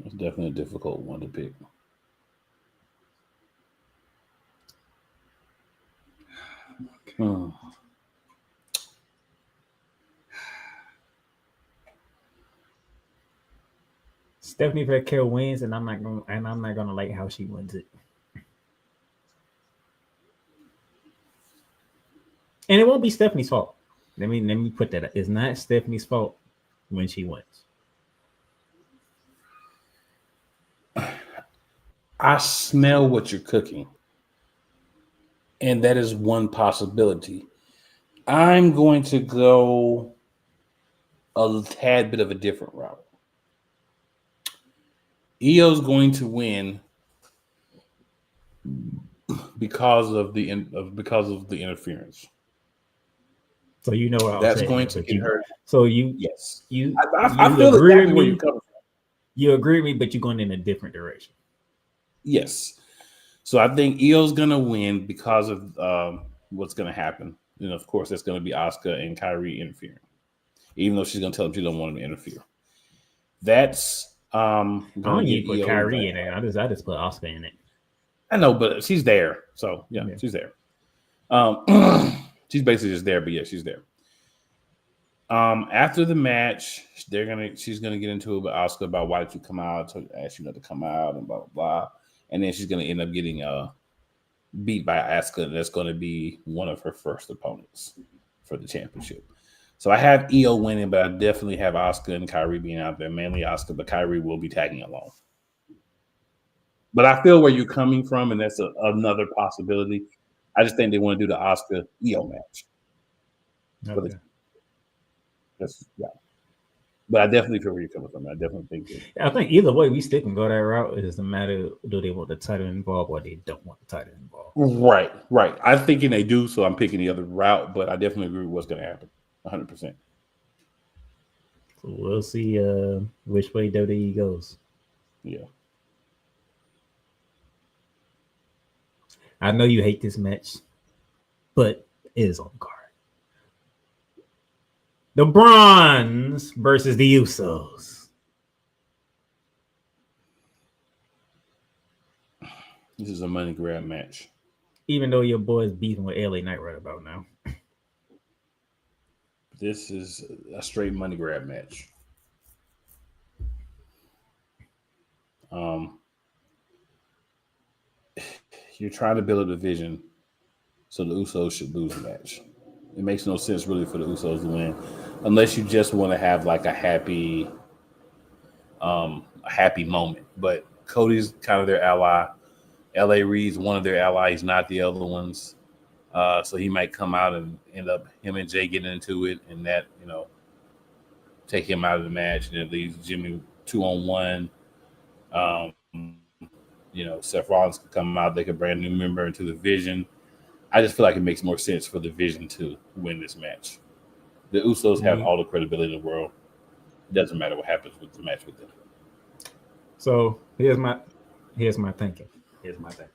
It's definitely a difficult one to pick. Stephanie Vaquero wins, and I'm not gonna like how she wins it. And it won't be Stephanie's fault. Let me put that up. It's not Stephanie's fault when she wins. I smell what you're cooking. And that is one possibility. I'm going to go a tad bit of a different route. Io's going to win because of the interference. So you know what that's going to get her. So you yes, you I feel exactly where you're coming from. You agree with me, but you're going in a different direction. Yes. So I think Io's going to win because of what's going to happen. And of course, it's going to be Asuka and Kyrie interfering, even though she's going to tell them she don't want them to interfere. That's I don't need to put Kyrie in there. I just put Asuka in it. I know, but she's there. So yeah. She's there. She's basically just there, but yeah, she's there. After the match, she's gonna get into it with Asuka about why did you come out? To ask you not to come out and blah blah blah. And then she's gonna end up getting beat by Asuka, and that's gonna be one of her first opponents for the championship. So I have Io winning, but I definitely have Asuka and Kyrie being out there. Mainly Asuka, but Kyrie will be tagging along. But I feel where you're coming from, and that's another possibility. I just think they want to do the Asuka Io match. Okay. Yeah. But I definitely feel where you're coming from. I definitely think that. I think either way, we still can go that route. It doesn't matter, do they want the title involved or they don't want the title involved. Right. I'm thinking they do, so I'm picking the other route, but I definitely agree with what's going to happen. 100%. So we'll see which way WWE goes. Yeah. I know you hate this match, but it is on the card. The Bronze versus the Usos. This is a money grab match. Even though your boy's beefing with LA Knight right about now. This is a straight money grab match. You're trying to build a division, so the Usos should lose the match. It makes no sense really for the Usos to win, unless you just want to have like a happy moment. But Cody's kind of their ally. LA Reid's one of their allies, not the other ones. So he might come out and end up him and Jay getting into it, and that take him out of the match, and it leaves Jimmy 2-on-1. Seth Rollins could come out, they could bring a new member into the Vision. I just feel like it makes more sense for the Vision to win this match. The Usos have all the credibility in the world. It doesn't matter what happens with the match with them. So here's my thinking. All right.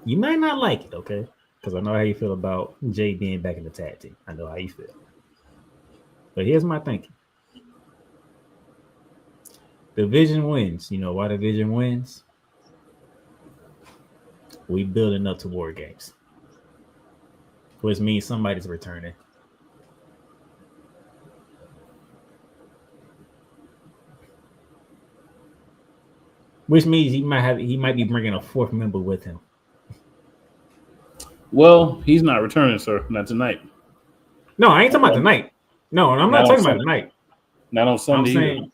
You might not like it, okay? Because I know how you feel about Jay being back in the tag team. I know how you feel. But here's my thinking. The Vision wins. You know why the Vision wins? We building up to War Games, which means somebody's returning. Which means he might be bringing a fourth member with him. Well, he's not returning, sir. Not tonight. No, I ain't talking about tonight. No, I'm not talking about tonight. Not on Sunday.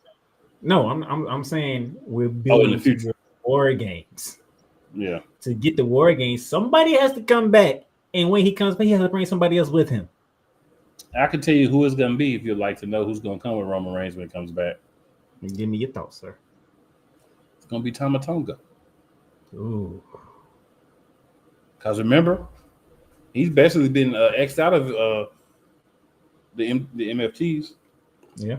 I'm saying we're building in the future. War Games. Yeah. To get the War Games, somebody has to come back, and when he comes back, he has to bring somebody else with him. I can tell you who it's going to be if you'd like to know who's going to come with Roman Reigns when he comes back. Give me your thoughts, sir. It's going to be Tama Tonga. Ooh. Because remember, he's basically been X'd out of the MFTs. Yeah.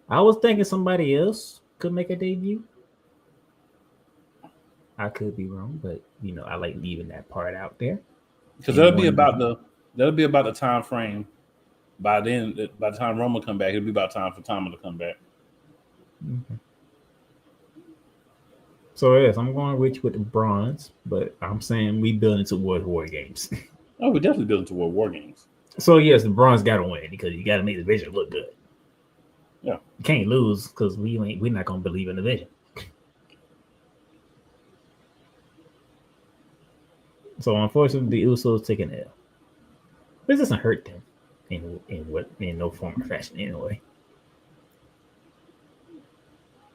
I was thinking somebody else could make a debut. I could be wrong, but I like leaving that part out there. Because that'll be about the time frame. By then, by the time Roman come back, it'll be about time for Tama to come back. Okay. So yes, I'm going with the bronze, but I'm saying we building towards War Games. Oh, we're definitely building toward War Games. So yes, the bronze got to win because you got to make the vision look good. Yeah, you can't lose because we're not going to believe in the vision. So unfortunately, the Usos take an L. This doesn't hurt them in no form or fashion anyway.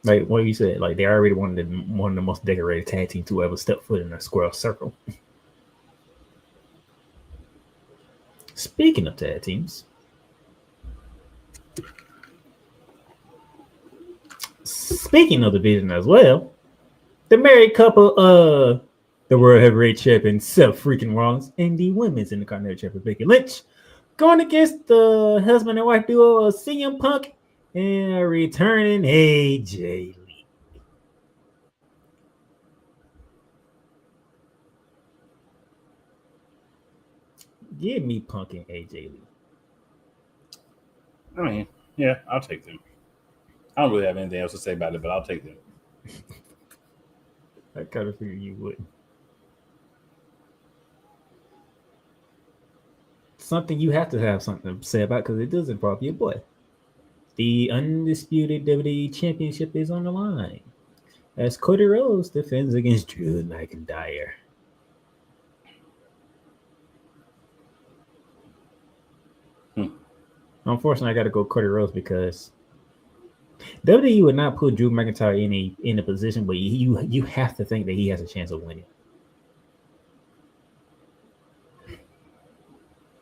Like what you said, like they already one of the most decorated tag teams to ever step foot in a square circle. Speaking of tag teams, speaking of the division as well, the married couple, the World Heavyweight Champion Seth freaking Rollins and the Women's Intercontinental Champion Becky Lynch, going against the husband and wife duo of CM Punk and returning AJ Lee. Give me Punk and AJ Lee. I mean, yeah, I'll take them. I don't really have anything else to say about it, but I'll take them. I kind of figured you would. Something you have to have something to say about because it does involve your boy. The undisputed WWE Championship is on the line as Cody Rhodes defends against Drew McIntyre. Unfortunately, I got to go Cody Rhodes because WWE would not put Drew McIntyre in a position, but you have to think that he has a chance of winning.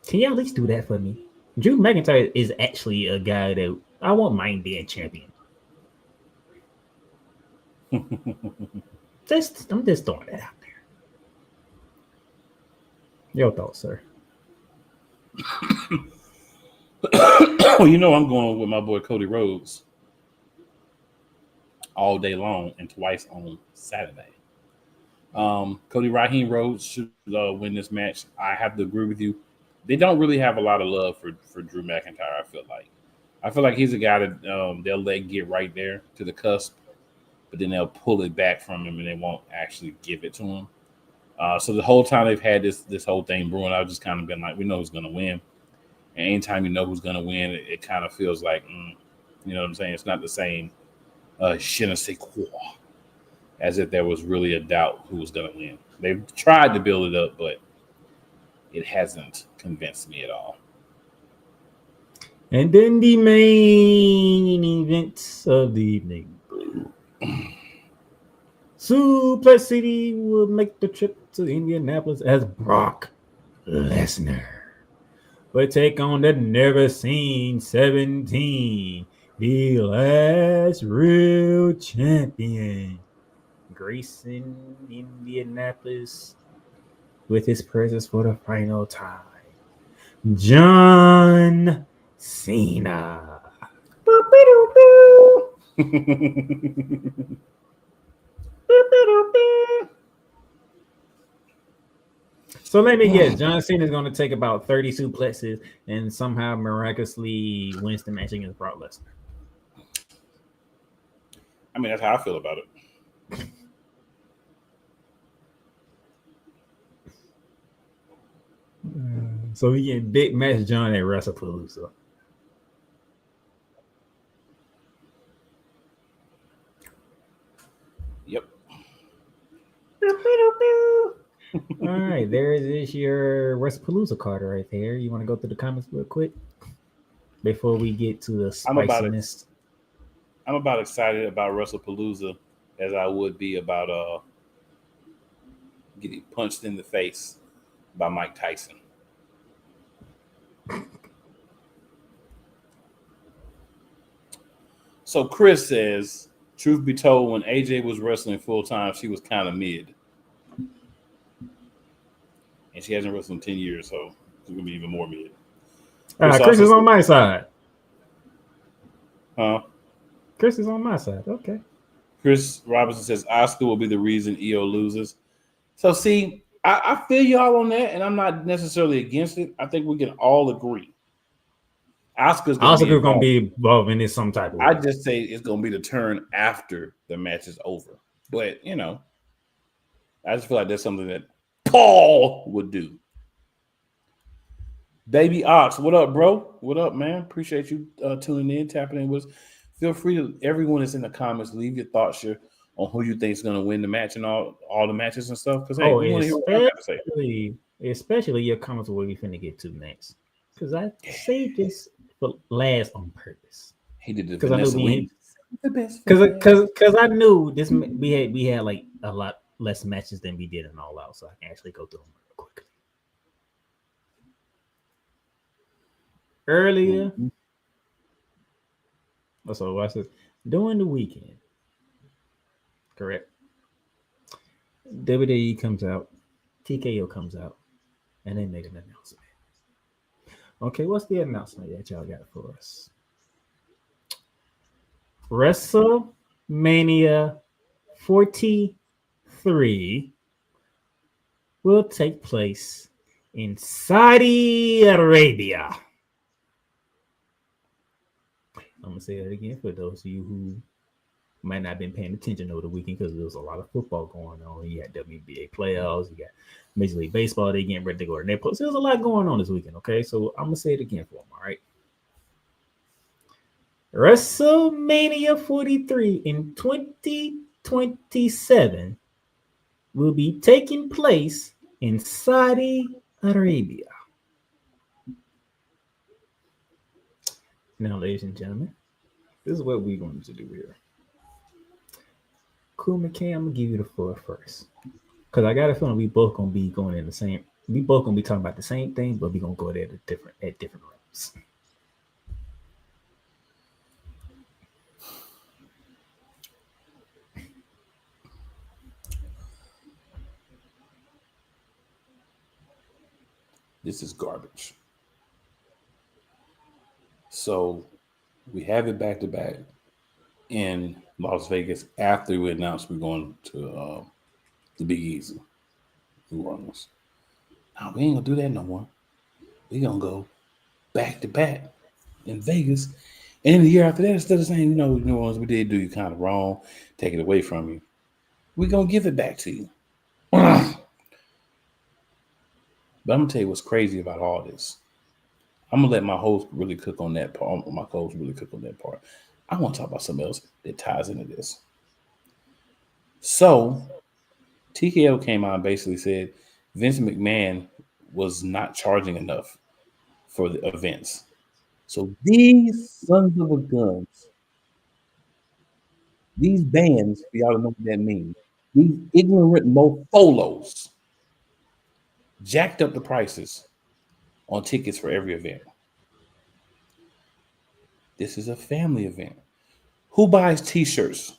Can you at least do that for me? Drew McIntyre is actually a guy that I won't mind being champion. I'm just throwing that out there. Your thoughts, sir? I'm going with my boy Cody Rhodes all day long and twice on Saturday. Cody Raheem Rhodes should win this match. I have to agree with you. They don't really have a lot of love for Drew McIntyre, I feel like he's a guy that they'll let get right there to the cusp, but then they'll pull it back from him and they won't actually give it to him. So the whole time they've had this whole thing brewing, I've just kind of been like, we know who's going to win. And anytime you know who's going to win, it kind of feels like, you know what I'm saying? It's not the same je ne sais quoi, as if there was really a doubt who was going to win. They've tried to build it up, but it hasn't convinced me at all. And then the main event of the evening. Suplex City will make the trip to Indianapolis as Brock Lesnar will take on the Never Seen 17, the last real champion, gracing Indianapolis with his presence for the final time, John Cena. So let me guess, John Cena is going to take about 30 suplexes and somehow miraculously wins the match against Brock Lesnar. I mean, that's how I feel about it. So we get big match John at Wrestle Palooza. Yep. All right, there is your Wrestle Palooza card right there. You want to go through the comments real quick before we get to the spiciness? I'm about excited about Wrestle Palooza as I would be about getting punched in the face by Mike Tyson. So Chris says, truth be told, when AJ was wrestling full time, she was kind of mid. And she hasn't wrestled in 10 years, so It's gonna be even more mid. Chris also is on my side. Huh? Chris is on my side. Okay. Chris Robinson says Oscar will be the reason EO loses. So see, I feel y'all on that, and I'm not necessarily against it. I think we can all agree. Oscar's gonna be Oscar's gonna involved. be involved in this some type of way. I just say it's gonna be the turn after the match is over. But I just feel like that's something that Paul would do. Baby Ox, what up, bro? What up, man? Appreciate you tuning in, tapping in with us. Feel free to everyone that's in the comments, leave your thoughts here on who you think is going to win the match and all the matches and stuff. Because hey, we want to hear what I got to say. Especially your comments where we finna get to next. Because I saved this for last on purpose. He did the because I knew Vanessa because I knew this we had like a lot less matches than we did in All Out, so I can actually go through them real quickly. Earlier, so I said during the weekend, correct? WWE comes out, TKO comes out, and they make an announcement. Okay, what's the announcement that y'all got for us? WrestleMania 43 will take place in Saudi Arabia. I'm going to say that again for those of you who might not have been paying attention over the weekend because there was a lot of football going on. You got WNBA playoffs, you got Major League Baseball, they getting ready to go to their post. There's a lot going on this weekend, okay? So I'm going to say it again for them, all right? WrestleMania 43 in 2027 will be taking place in Saudi Arabia. Now, ladies and gentlemen, this is what we're going to do here. Cool McKay, I'm going to give you the floor first. Because I got a feeling we both going to be going in the same, we both going to be talking about the same thing, but we're going to go there at different routes. This is garbage. So we have it back to back in Las Vegas after we announced we're going to the Big Easy, New Orleans. Now we ain't gonna do that no more. We gonna go back to back in Vegas, and then the year after that, instead of saying New Orleans, we did do you kind of wrong, take it away from you, we gonna give it back to you. But I'm gonna tell you what's crazy about all this. I'm gonna let my host really cook on that part. My co-host really cook on that part. I want to talk about something else that ties into this. So, TKO came out and basically said Vince McMahon was not charging enough for the events. So these sons of a guns, these bands, for y'all to know what that means, these ignorant mofolos jacked up the prices on tickets for every event. This is a family event. Who buys t-shirts?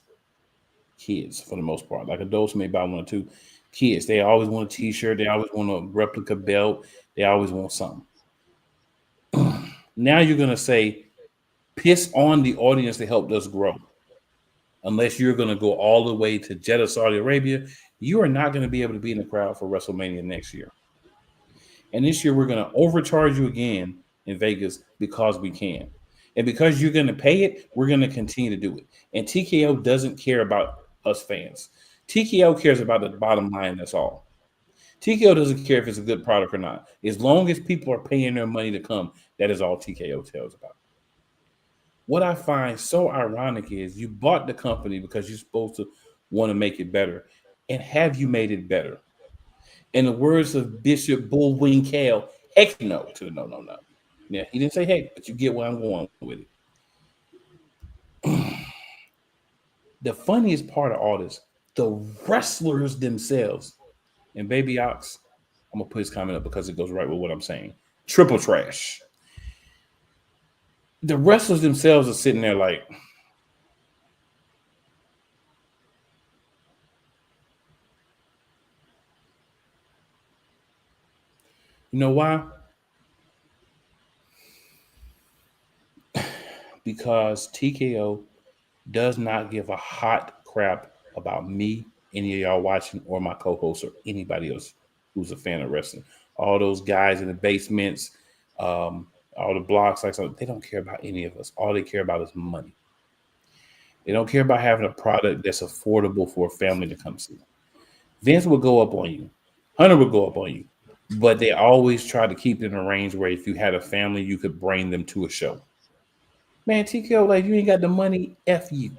Kids, for the most part. Like adults may buy one or two. Kids, they always want a t-shirt. They always want a replica belt. They always want something. Now you're going to say, piss on the audience that helped us grow. Unless you're going to go all the way to Jeddah, Saudi Arabia, you are not going to be able to be in the crowd for WrestleMania next year. And this year, we're going to overcharge you again in Vegas because we can. And because you're going to pay it, we're going to continue to do it. And TKO doesn't care about us fans. TKO cares about the bottom line, that's all. TKO doesn't care if it's a good product or not. As long as people are paying their money to come, that is all TKO tells about. What I find so ironic is you bought the company because you're supposed to want to make it better. And have you made it better? In the words of Bishop Bullwing Kale, heck no to the no. Yeah, he didn't say heck, but you get where I'm going with it. The funniest part of all this, the wrestlers themselves, and Baby Ox, I'm going to put his comment up because it goes right with what I'm saying. Triple trash. The wrestlers themselves are sitting there like, you know why? because TKO does not give a hot crap about me, any of y'all watching, or my co-host, or anybody else who's a fan of wrestling. All those guys in the basements, all the blocks, like so, they don't care about any of us. All they care about is money. They don't care about having a product that's affordable for a family to come see. Vince will go up on you. Hunter will go up on you. But they always try to keep it in a range where if you had a family, you could bring them to a show. Man, TKO, like, you ain't got the money, F you.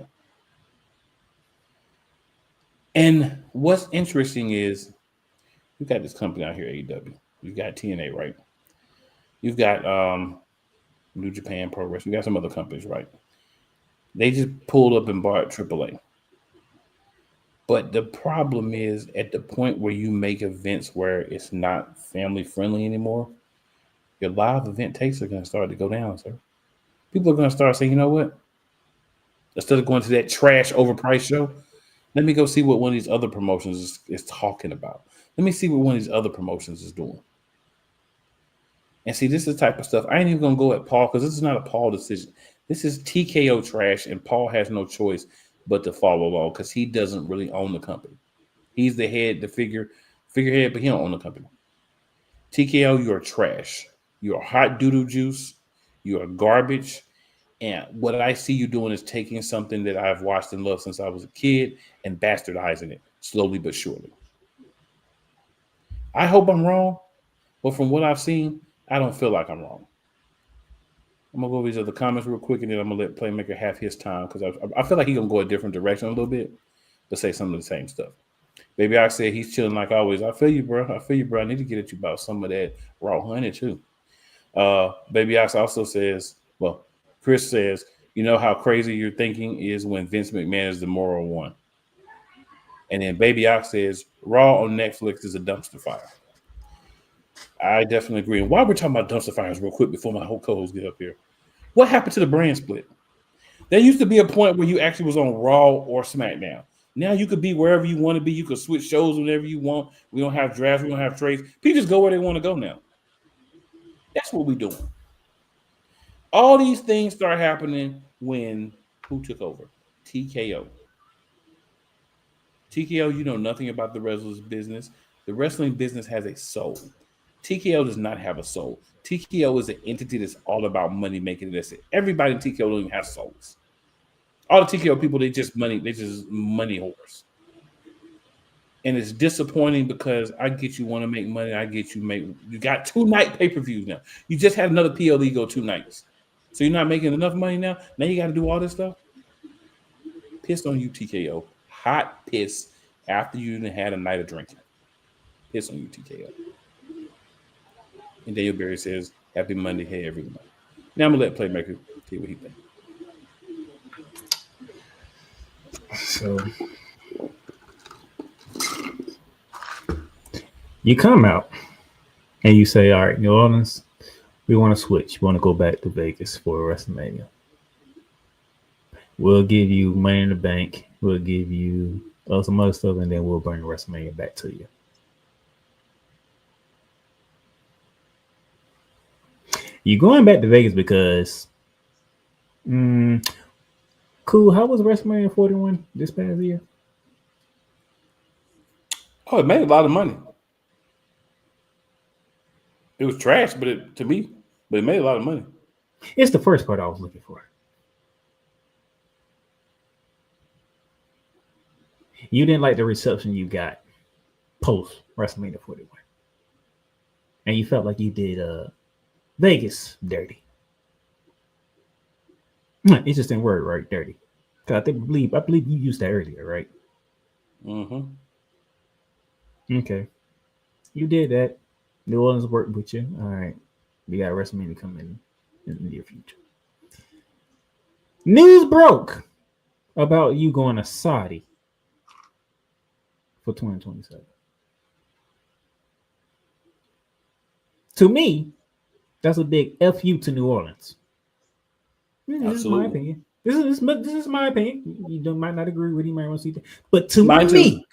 And what's interesting is you've got this company out here, AEW. You've got TNA, right? You've got New Japan Pro Wrestling. You got some other companies, right? They just pulled up and bought AAA. But the problem is, at the point where you make events where it's not family friendly anymore, your live event takes are going to start to go down, sir. People are going to start saying, you know what? Instead of going to that trash overpriced show, let me go see what one of these other promotions is talking about. Let me see what one of these other promotions is doing. And see, this is the type of stuff. I ain't even going to go at Paul because this is not a Paul decision. This is TKO trash, and Paul has no choice but to follow along because he doesn't really own the company. He's the head, the figurehead, but he don't own the company. TKO, you're trash. You're hot doodle juice. You're garbage. And what I see you doing is taking something that I've watched and loved since I was a kid and bastardizing it slowly but surely. I hope I'm wrong, but from what I've seen, I don't feel like I'm wrong. I'm going to go over these other comments real quick, and then I'm going to let Playmaker have his time because I feel like he's going to go a different direction a little bit, but say some of the same stuff. Baby Ox said he's chilling like always. I feel you, bro. I need to get at you about some of that raw honey, too. Baby Ox also says, well, Chris says, you know how crazy your thinking is when Vince McMahon is the moral one. And then Baby Ox says, Raw on Netflix is a dumpster fire. I definitely agree. And while we're talking about dumpster fires real quick before my whole co-hosts get up here, what happened to the brand split? There used to be a point where you actually was on Raw or SmackDown. Now you could be wherever you want to be. You could switch shows whenever you want. We don't have drafts. We don't have trades. People just go where they want to go now. That's what we're doing. All these things start happening when who took over? TKO. TKO, you know nothing about the wrestler's business. The wrestling business has a soul. TKO does not have a soul. TKO is an entity that's all about money making. That's it. Everybody in TKO don't even have souls. All the TKO people, they just money whores. And it's disappointing because I get you want to make money. I get you got 2 night pay-per-views now. You just had another PLE go 2 nights. So you're not making enough money now? Now you got to do all this stuff? Pissed on you, TKO. Hot piss after you even had a night of drinking. Piss on you, TKO. And Daniel Berry says, happy Monday, hey, everyone. Now I'm going to let Playmaker see what he thinks. So you come out and you say, all right, New Orleans, we want to switch. We want to go back to Vegas for WrestleMania. We'll give you Money in the Bank. We'll give you some other stuff, and then we'll bring WrestleMania back to you. You're going back to Vegas because, cool. How was WrestleMania 41 this past year? Oh, it made a lot of money. It was trash, but it made a lot of money. It's the first part I was looking for. You didn't like the reception you got post WrestleMania 41. And you felt like you did Vegas dirty. Interesting word, right? Dirty. I believe you used that earlier, right? Mm-hmm. Okay. You did that. New Orleans worked with you. All right. We got WrestleMania coming in the near future. News broke about you going to Saudi for 2027. To me, that's a big FU to New Orleans. This is my opinion. This is my opinion. You might not agree with me, might want to see that. But to me,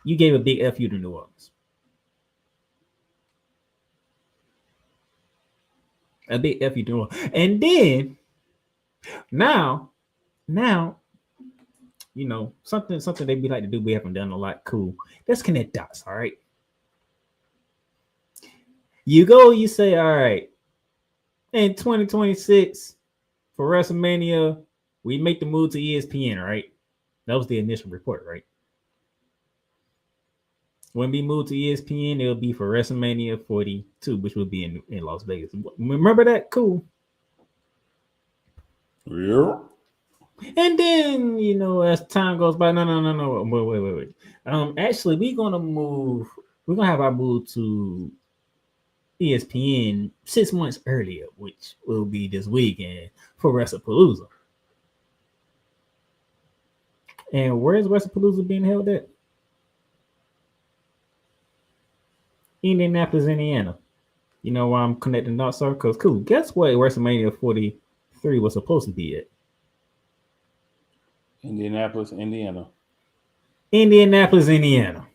you gave a big FU to New Orleans. A big F you doing. And then now, you know, something they be like to do, we haven't done a lot. Cool. Let's connect dots, all right. You go, you say, all right, in 2026 for WrestleMania, we make the move to ESPN, right? That was the initial report, right? When we move to ESPN, it'll be for WrestleMania 42, which will be in Las Vegas. Remember that? Cool. Yeah. And then, you know, as time goes by, no. Wait. Actually, we're gonna have our move to ESPN 6 months earlier, which will be this weekend for Wrestle Palooza. And where's Wrestle Palooza being held at? Indianapolis, Indiana. You know why I'm connecting dots, sir? Because cool. Guess what WrestleMania 43 was supposed to be at? Indianapolis, Indiana. Indianapolis, Indiana.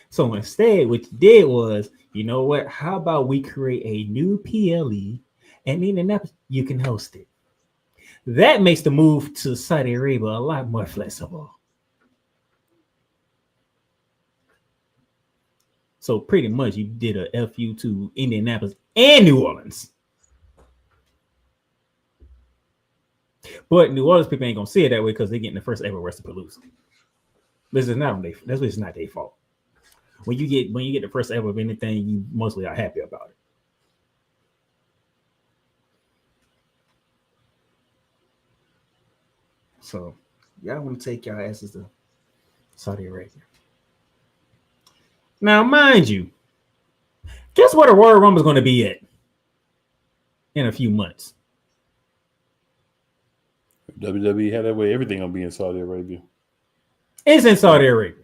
So instead, what you did was, you know what? How about we create a new PLE and Indianapolis? You can host it. That makes the move to Saudi Arabia a lot more flexible. So pretty much you did a FU to Indianapolis and New Orleans. But New Orleans people ain't gonna see it that way because they're getting the first ever Wrestle Palooza. This is not their fault. When you get the first ever of anything, you mostly are happy about it. So y'all want to take y'all asses to Saudi Arabia. Now, mind you, guess where the Royal Rumble is going to be at in a few months? WWE had their way. Everything will be in Saudi Arabia. It's in Saudi Arabia.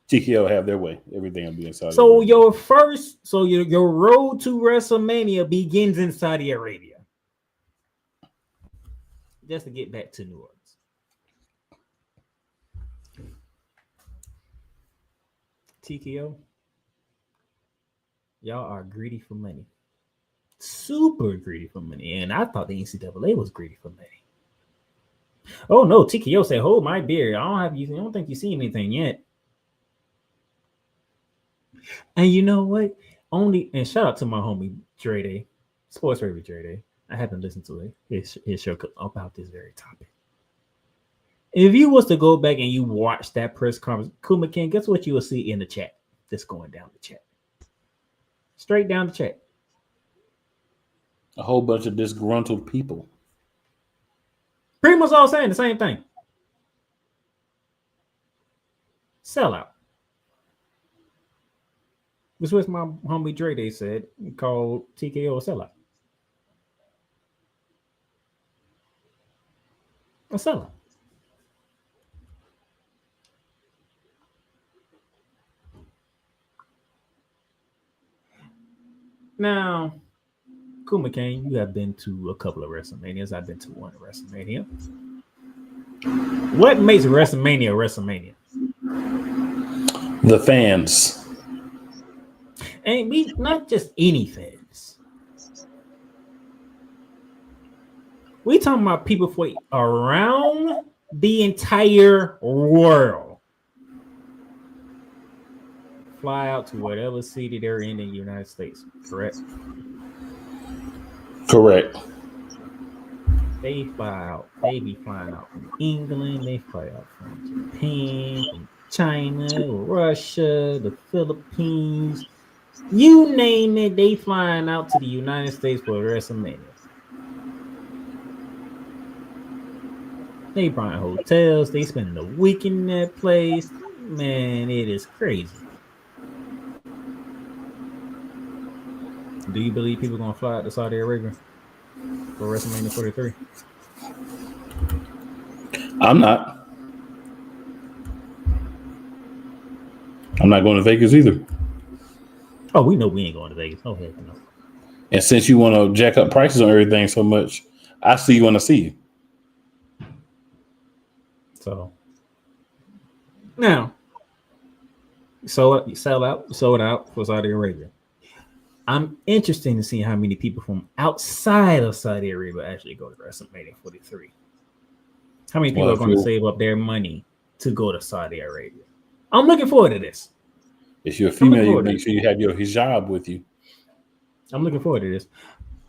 TKO have their way. Everything will be in Saudi So Arabia. your road to WrestleMania begins in Saudi Arabia. Just to get back to New Orleans. TKO, y'all are greedy for money. Super greedy for money. And I thought the NCAA was greedy for money. Oh no, TKO said, hold my beer. I don't think you've seen anything yet. And you know what? And shout out to my homie Dre Day, Sports Radio Dre Day. I haven't listened to his show about this very topic. If you was to go back and you watch that press conference, Kuma King, guess what you will see in the chat? Just going down the chat. Straight down the chat. A whole bunch of disgruntled people. Pretty much all saying the same thing. Sellout. This was my homie Dre Day said, called TKO a sellout. A sellout. Now, Kuma Kane, you have been to a couple of WrestleManias. I've been to one WrestleMania. What makes WrestleMania? The fans. And not just any fans. We talking about people for around the entire world. Fly out to whatever city they're in the United States, correct? Correct. They fly out. They be flying out from England. They fly out from Japan, from China, Russia, the Philippines. You name it, they flying out to the United States for WrestleMania. They buying hotels. They spending a week in that place. Man, it is crazy. Do you believe people are going to fly out to Saudi Arabia for WrestleMania 43? I'm not. I'm not going to Vegas either. Oh, we know we ain't going to Vegas. Oh, heck no. And since you want to jack up prices on everything so much, I see you want to see you. So now, sold out for Saudi Arabia. I'm interested in seeing how many people from outside of Saudi Arabia actually go to WrestleMania 43. How many people Well, are if going to you save up their money to go to Saudi Arabia? I'm looking forward to this. if you're a I'm looking female, you forward to make sure you have your hijab with you. I'm looking forward to this.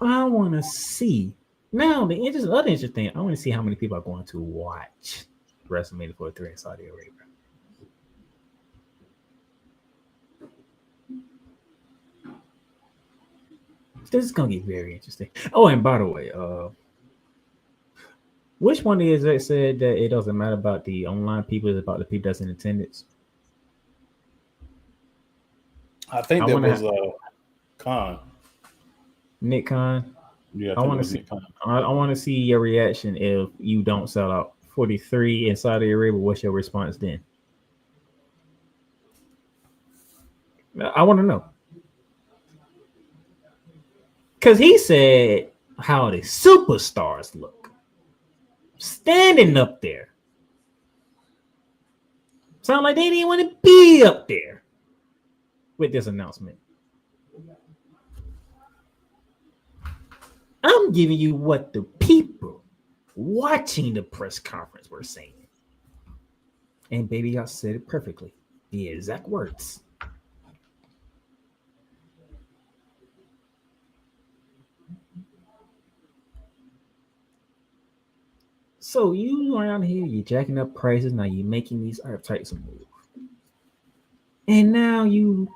I want to see now the other interesting thing. I want to see how many people are going to watch WrestleMania 43 in Saudi Arabia. This is gonna get very interesting. Oh, and by the way, which one is that said that it doesn't matter about the online people, it's about the people that's in attendance? I think I that want was to Khan. Nick Khan. Yeah, I I think it want to was see. Nick Khan. I want to see your reaction if you don't sell out 43 in Saudi Arabia. What's your response then? I want to know because he said how the superstars look standing up there. Sound like they didn't want to be up there with this announcement. I'm giving you what the people watching the press conference were saying. And baby, I said it perfectly. The exact words. So you around here, you're jacking up prices. Now you're making these types of moves. And now you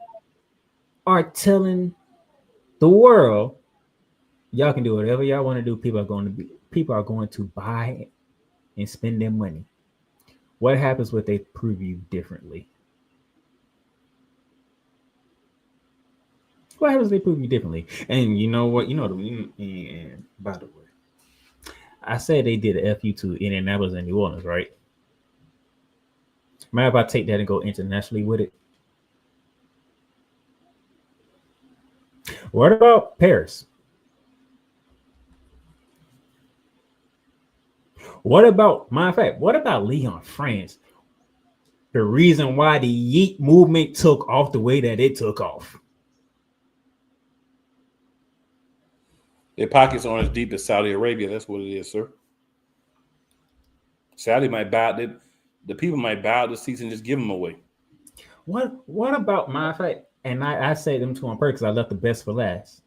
are telling the world, y'all can do whatever y'all want to do. People are going to buy and spend their money. What happens when they prove you differently? What happens if they prove you differently? And you know what? And by the way, I said they did a FU to Indianapolis and New Orleans, right? Mind if I take that and go internationally with it? What about Paris? What about, matter of fact, what about Lyon, France? The reason why the Yeet movement took off the way that it took off. Their pockets aren't as deep as Saudi Arabia. That's what it is, sir. Saudi might buy the people might buy out the seats and just give them away. What about, matter of fact, and I say them two on purpose because I left the best for last.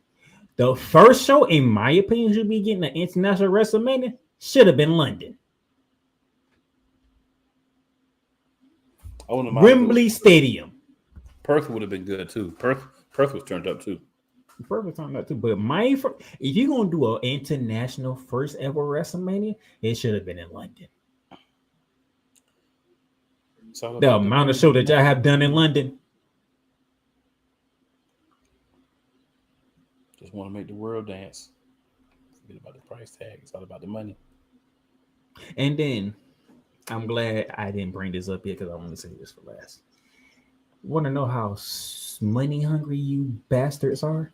The first show, in my opinion, should be getting an international WrestleMania. Should have been London. Wembley Stadium. Perth would have been good too. Perth was turned up too. Perth was turned up too. But if you're gonna do an international first ever WrestleMania, it should have been in London. The amount of show that y'all have done in London. Just want to make the world dance. Forget about the price tag. It's all about the money. And then I'm glad I didn't bring this up yet because I want to say this for last. Want to know how money hungry you bastards are?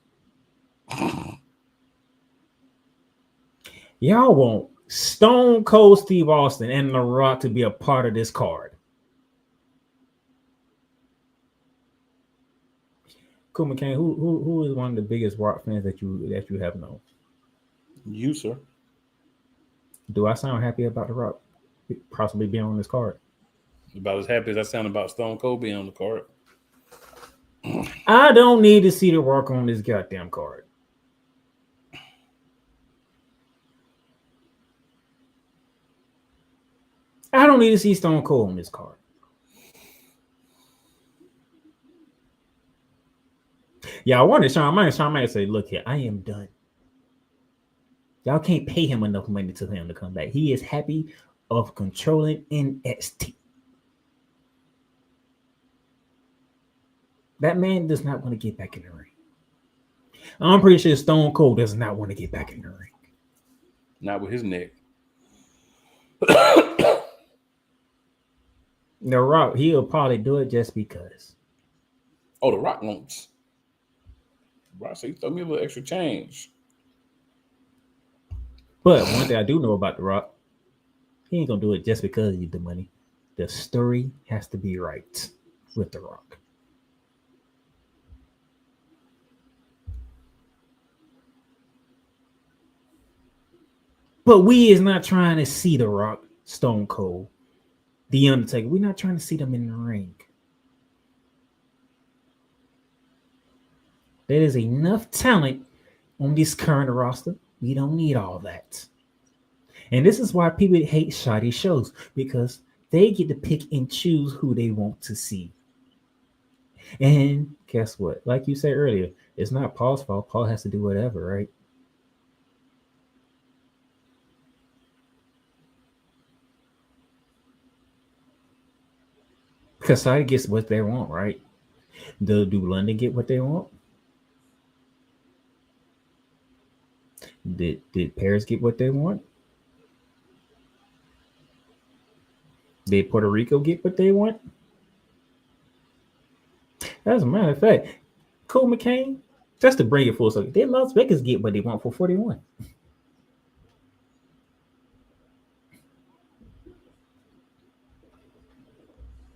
Y'all want Stone Cold Steve Austin and The Rock to be a part of this card. Cool McCain, who is one of the biggest Rock fans that you have known? You, sir. Do I sound happy about The Rock possibly being on this card? About as happy as I sound about Stone Cold being on the card. I don't need to see The Rock on this goddamn card. I don't need to see Stone Cold on this card. Yeah, I wanted Shawn Michaels say, look here, I am done. Y'all can't pay him enough money to him to come back. He is happy of controlling NXT. That man does not want to get back in the ring. I'm pretty sure Stone Cold does not want to get back in the ring. Not with his neck. The Rock, he'll probably do it just because. Oh, The Rock wants. Rock said, throw me a little extra change. But one thing I do know about The Rock, he ain't gonna do it just because he need the money. The story has to be right with The Rock. But we is not trying to see The Rock, Stone Cold, The Undertaker. We're not trying to see them in the ring. There is enough talent on this current roster. We don't need all that. And this is why people hate shoddy shows, because they get to pick and choose who they want to see. And guess what? Like you said earlier, it's not Paul's fault. Paul has to do whatever, right? Because Saudi gets what they want, right? Do London get what they want? Did Paris get what they want? Did Puerto Rico get what they want? As a matter of fact, Cole McCain, just to bring it full circle, did Las Vegas get what they want for 41?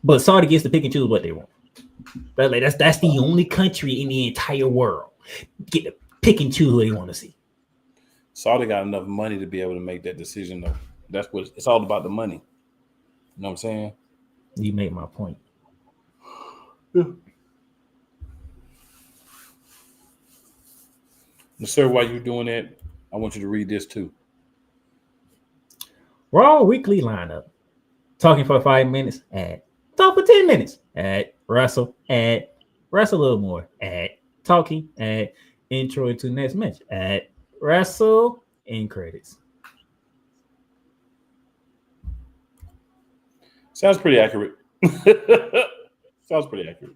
But Saudi gets to pick and choose what they want. But like that's the only country in the entire world get to pick and choose who they want to see. Saudi got enough money to be able to make that decision, though. That's what it's all about, the money. You know what I'm saying? You made my point. Yeah. Sir, while you're doing that, I want you to read this too. Raw weekly lineup. Talking for 5 minutes. Ad. Talk for 10 minutes. Ad. Wrestle. Ad. Wrestle a little more. Ad. Talking. Ad. Intro into next match. Ad. Wrestle. End credits. Sounds pretty accurate. Sounds pretty accurate.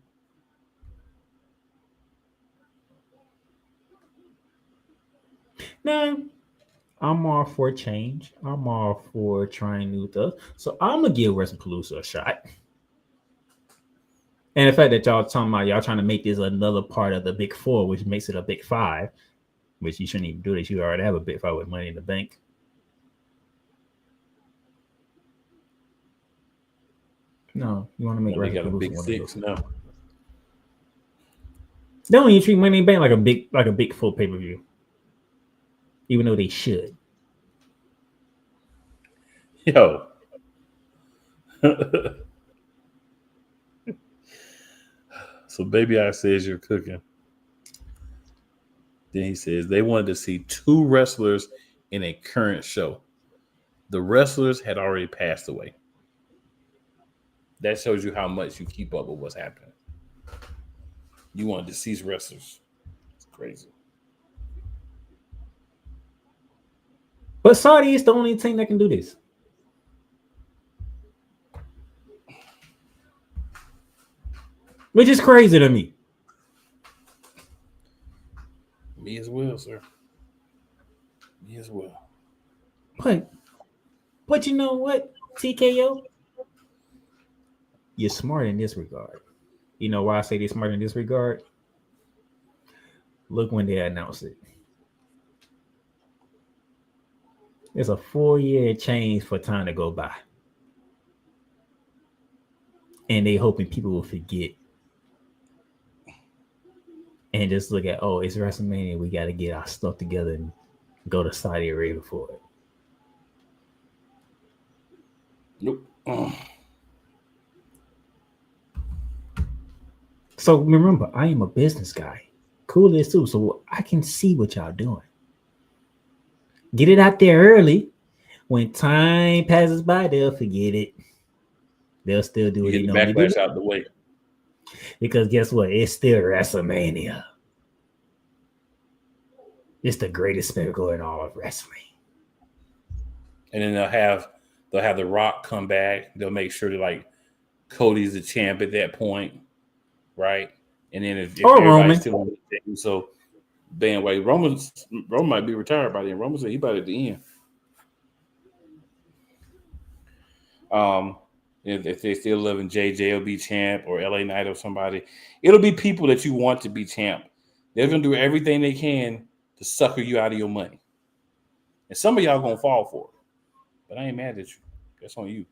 Now, I'm all for change. I'm all for trying new stuff. So I'm gonna give Wrestle Palooza a shot. And the fact that y'all talking about y'all trying to make this another part of the Big Four, which makes it a Big Five, which you shouldn't even do this. You already have a Big Five with Money in the Bank. No, you want to make They got a Big Six now. They don't even treat Money in the Bank like a big full pay-per-view. Even though they should. Yo. So Baby I says you're cooking. Then he says they wanted to see 2 wrestlers in a current show. The wrestlers had already passed away. That shows you how much you keep up with what's happening. You want deceased wrestlers. It's crazy. But Saudi is the only team that can do this. Which is crazy to me. Me as well, sir. Me as well. But you know what, TKO? You're smart in this regard. You know why I say they're smart in this regard? Look when they announce it. There's a 4-year change for time to go by. And they hoping people will forget. And just look at, oh, it's WrestleMania. We got to get our stuff together and go to Saudi Arabia for it. Nope. So remember, I am a business guy. Cool is too. So I can see what y'all doing. Get it out there early. When time passes by, they'll forget it. They'll still do it. Get the backlash out the way. Because guess what? It's still WrestleMania. It's the greatest spectacle in all of wrestling. And then they'll have The Rock come back. They'll make sure that like Cody's the champ at that point, right? And then if everybody's still on the team, so bandwagon, Roman might be retired by then. Roman said he about at the end. If they still living, JJ will be champ or LA Knight or somebody. It'll be people that you want to be champ. They're gonna do everything they can to sucker you out of your money. And some of y'all gonna fall for it. But I ain't mad at you. That's on you.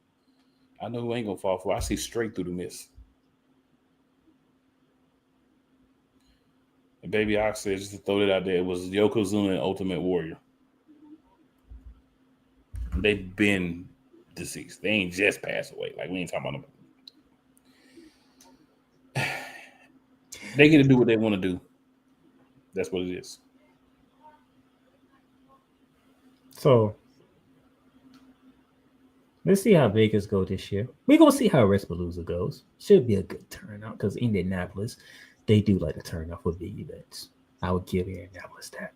I know who ain't gonna fall for it. I see straight through the mist. And Baby Ox said, just to throw it out there, it was Yokozuna and Ultimate Warrior. They've been deceased. They ain't just passed away. Like we ain't talking about them. They get to do what they want to do. That's what it is. So let's see how Vegas go this year. We're gonna see how Wrestle Palooza goes. Should be a good turnout because Indianapolis, they do like to turn out for big events. I would give Indianapolis that.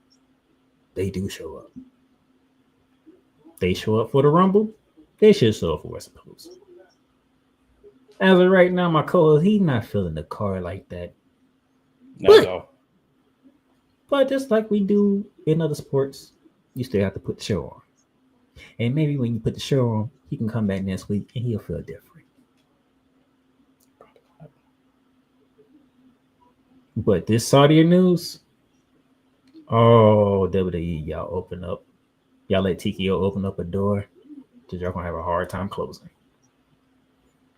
They do show up. They show up for the Rumble. They should show up for Wrestle Palooza. As of right now, my co-host, he's not feeling the card like that. Not at all. But just like we do in other sports, you still have to put the show on. And maybe when you put the show on, he can come back next week and he'll feel different. But this Saudi news, oh, WWE, y'all open up. Y'all let TKO open up a door because y'all going to have a hard time closing.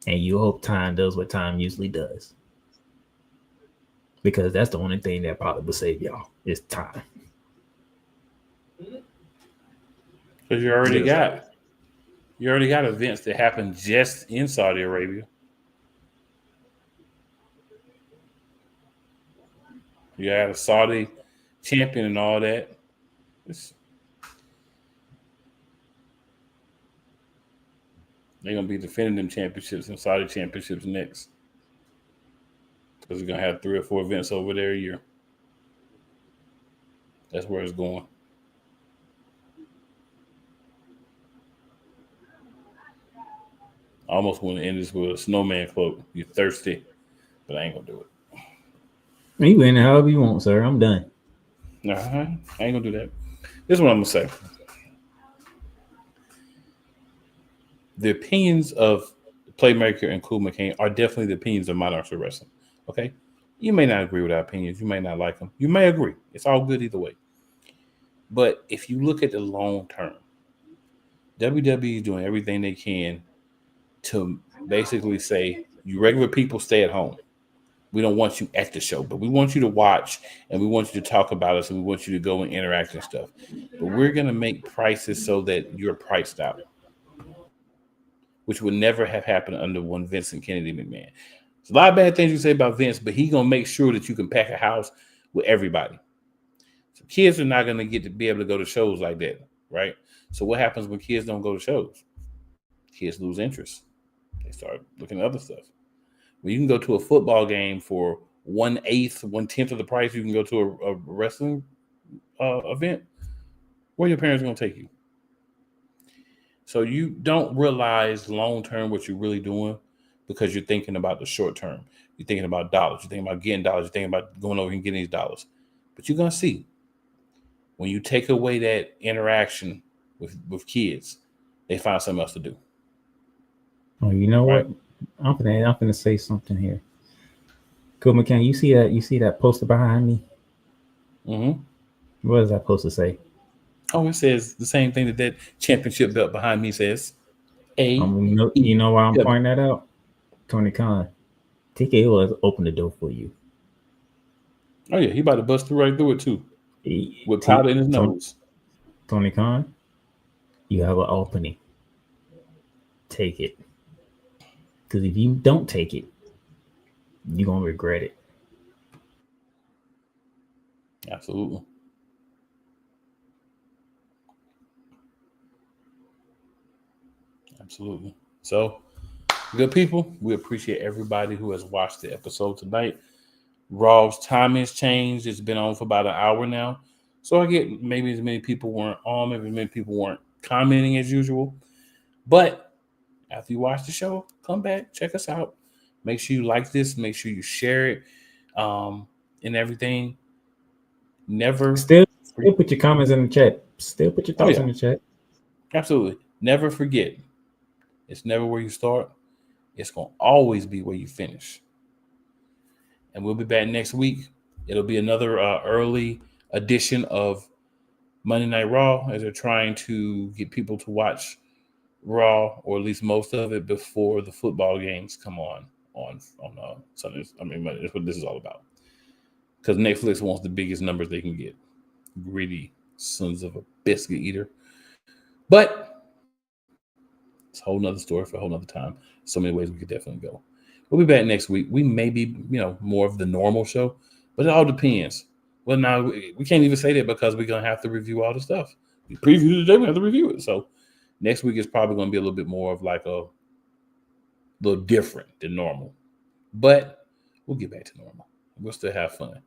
And you hope time does what time usually does. Because that's the only thing that probably will save y'all is time. Because you already got events that happen just in Saudi Arabia. You got a Saudi champion and all that. They're gonna be defending them championships and Saudi championships next. Because they're gonna have 3 or 4 events over there a year. That's where it's going. I almost want to end this with a snowman quote. You're thirsty, but I ain't gonna do it. You win however you want, sir. I'm done. I ain't gonna do that. This is what I'm gonna say. The opinions of Playmaker and Cool McCain are definitely the opinions of Monarchs of Wrestling. Okay? You may not agree with our opinions. You may not like them. You may agree. It's all good either way. But if you look at the long term, WWE is doing everything they can to basically say, you regular people stay at home. We don't want you at the show, but we want you to watch and we want you to talk about us and we want you to go and interact and stuff. But we're going to make prices so that you're priced out, which would never have happened under one Vincent Kennedy McMahon. There's a lot of bad things you say about Vince, but he's going to make sure that you can pack a house with everybody. So kids are not going to get to be able to go to shows like that, right? So what happens when kids don't go to shows? Kids lose interest. They start looking at other stuff. When you can go to a football game for 1/8, 1/10 of the price you can go to a wrestling event, where your parents are going to take you? So you don't realize long-term what you're really doing because you're thinking about the short term. You're thinking about dollars. You're thinking about getting dollars. You're thinking about going over and getting these dollars. But you're going to see when you take away that interaction with kids, they find something else to do. Oh, you know what? I'm gonna say something here. Cool McCann, you see that poster behind me? Mm-hmm. What does that poster say? Oh, it says the same thing that championship belt behind me says. You know why I'm pointing that out? Tony Khan. TKO has opened the door for you. Oh yeah, he about to bust right through it too. With powder in his nose. Tony Khan, you have an opening. Take it. Because if you don't take it, you're going to regret it. Absolutely. Absolutely. So, good people, we appreciate everybody who has watched the episode tonight. Raw's timing's changed. It's been on for about an hour now. So I get maybe as many people weren't on, maybe as many people weren't commenting as usual. But after you watch the show, come back, check us out. Make sure you like this. Make sure you share it and everything. Never. Still put your comments in the chat. Still put your thoughts in the chat. Absolutely. Never forget. It's never where you start. It's going to always be where you finish. And we'll be back next week. It'll be another early edition of Monday Night Raw as they're trying to get people to watch Raw, or at least most of it, before the football games come on Sundays. I mean, that's what this is all about. Because Netflix wants the biggest numbers they can get. Greedy sons of a biscuit eater. But It's a whole nother story for a whole nother time. So many ways we could definitely go. We'll be back next week. We may be, more of the normal show, but it all depends. Well, now we can't even say that because we're going to have to review all the stuff. We previewed today, we have to review it. So next week is probably going to be a little bit more of like a little different than normal. But we'll get back to normal. We'll still have fun.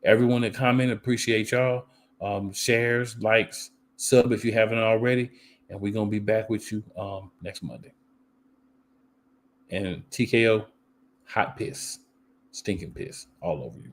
Everyone that commented, appreciate y'all. Shares, likes, sub if you haven't already. And we're going to be back with you next Monday. And TKO, hot piss, stinking piss all over you.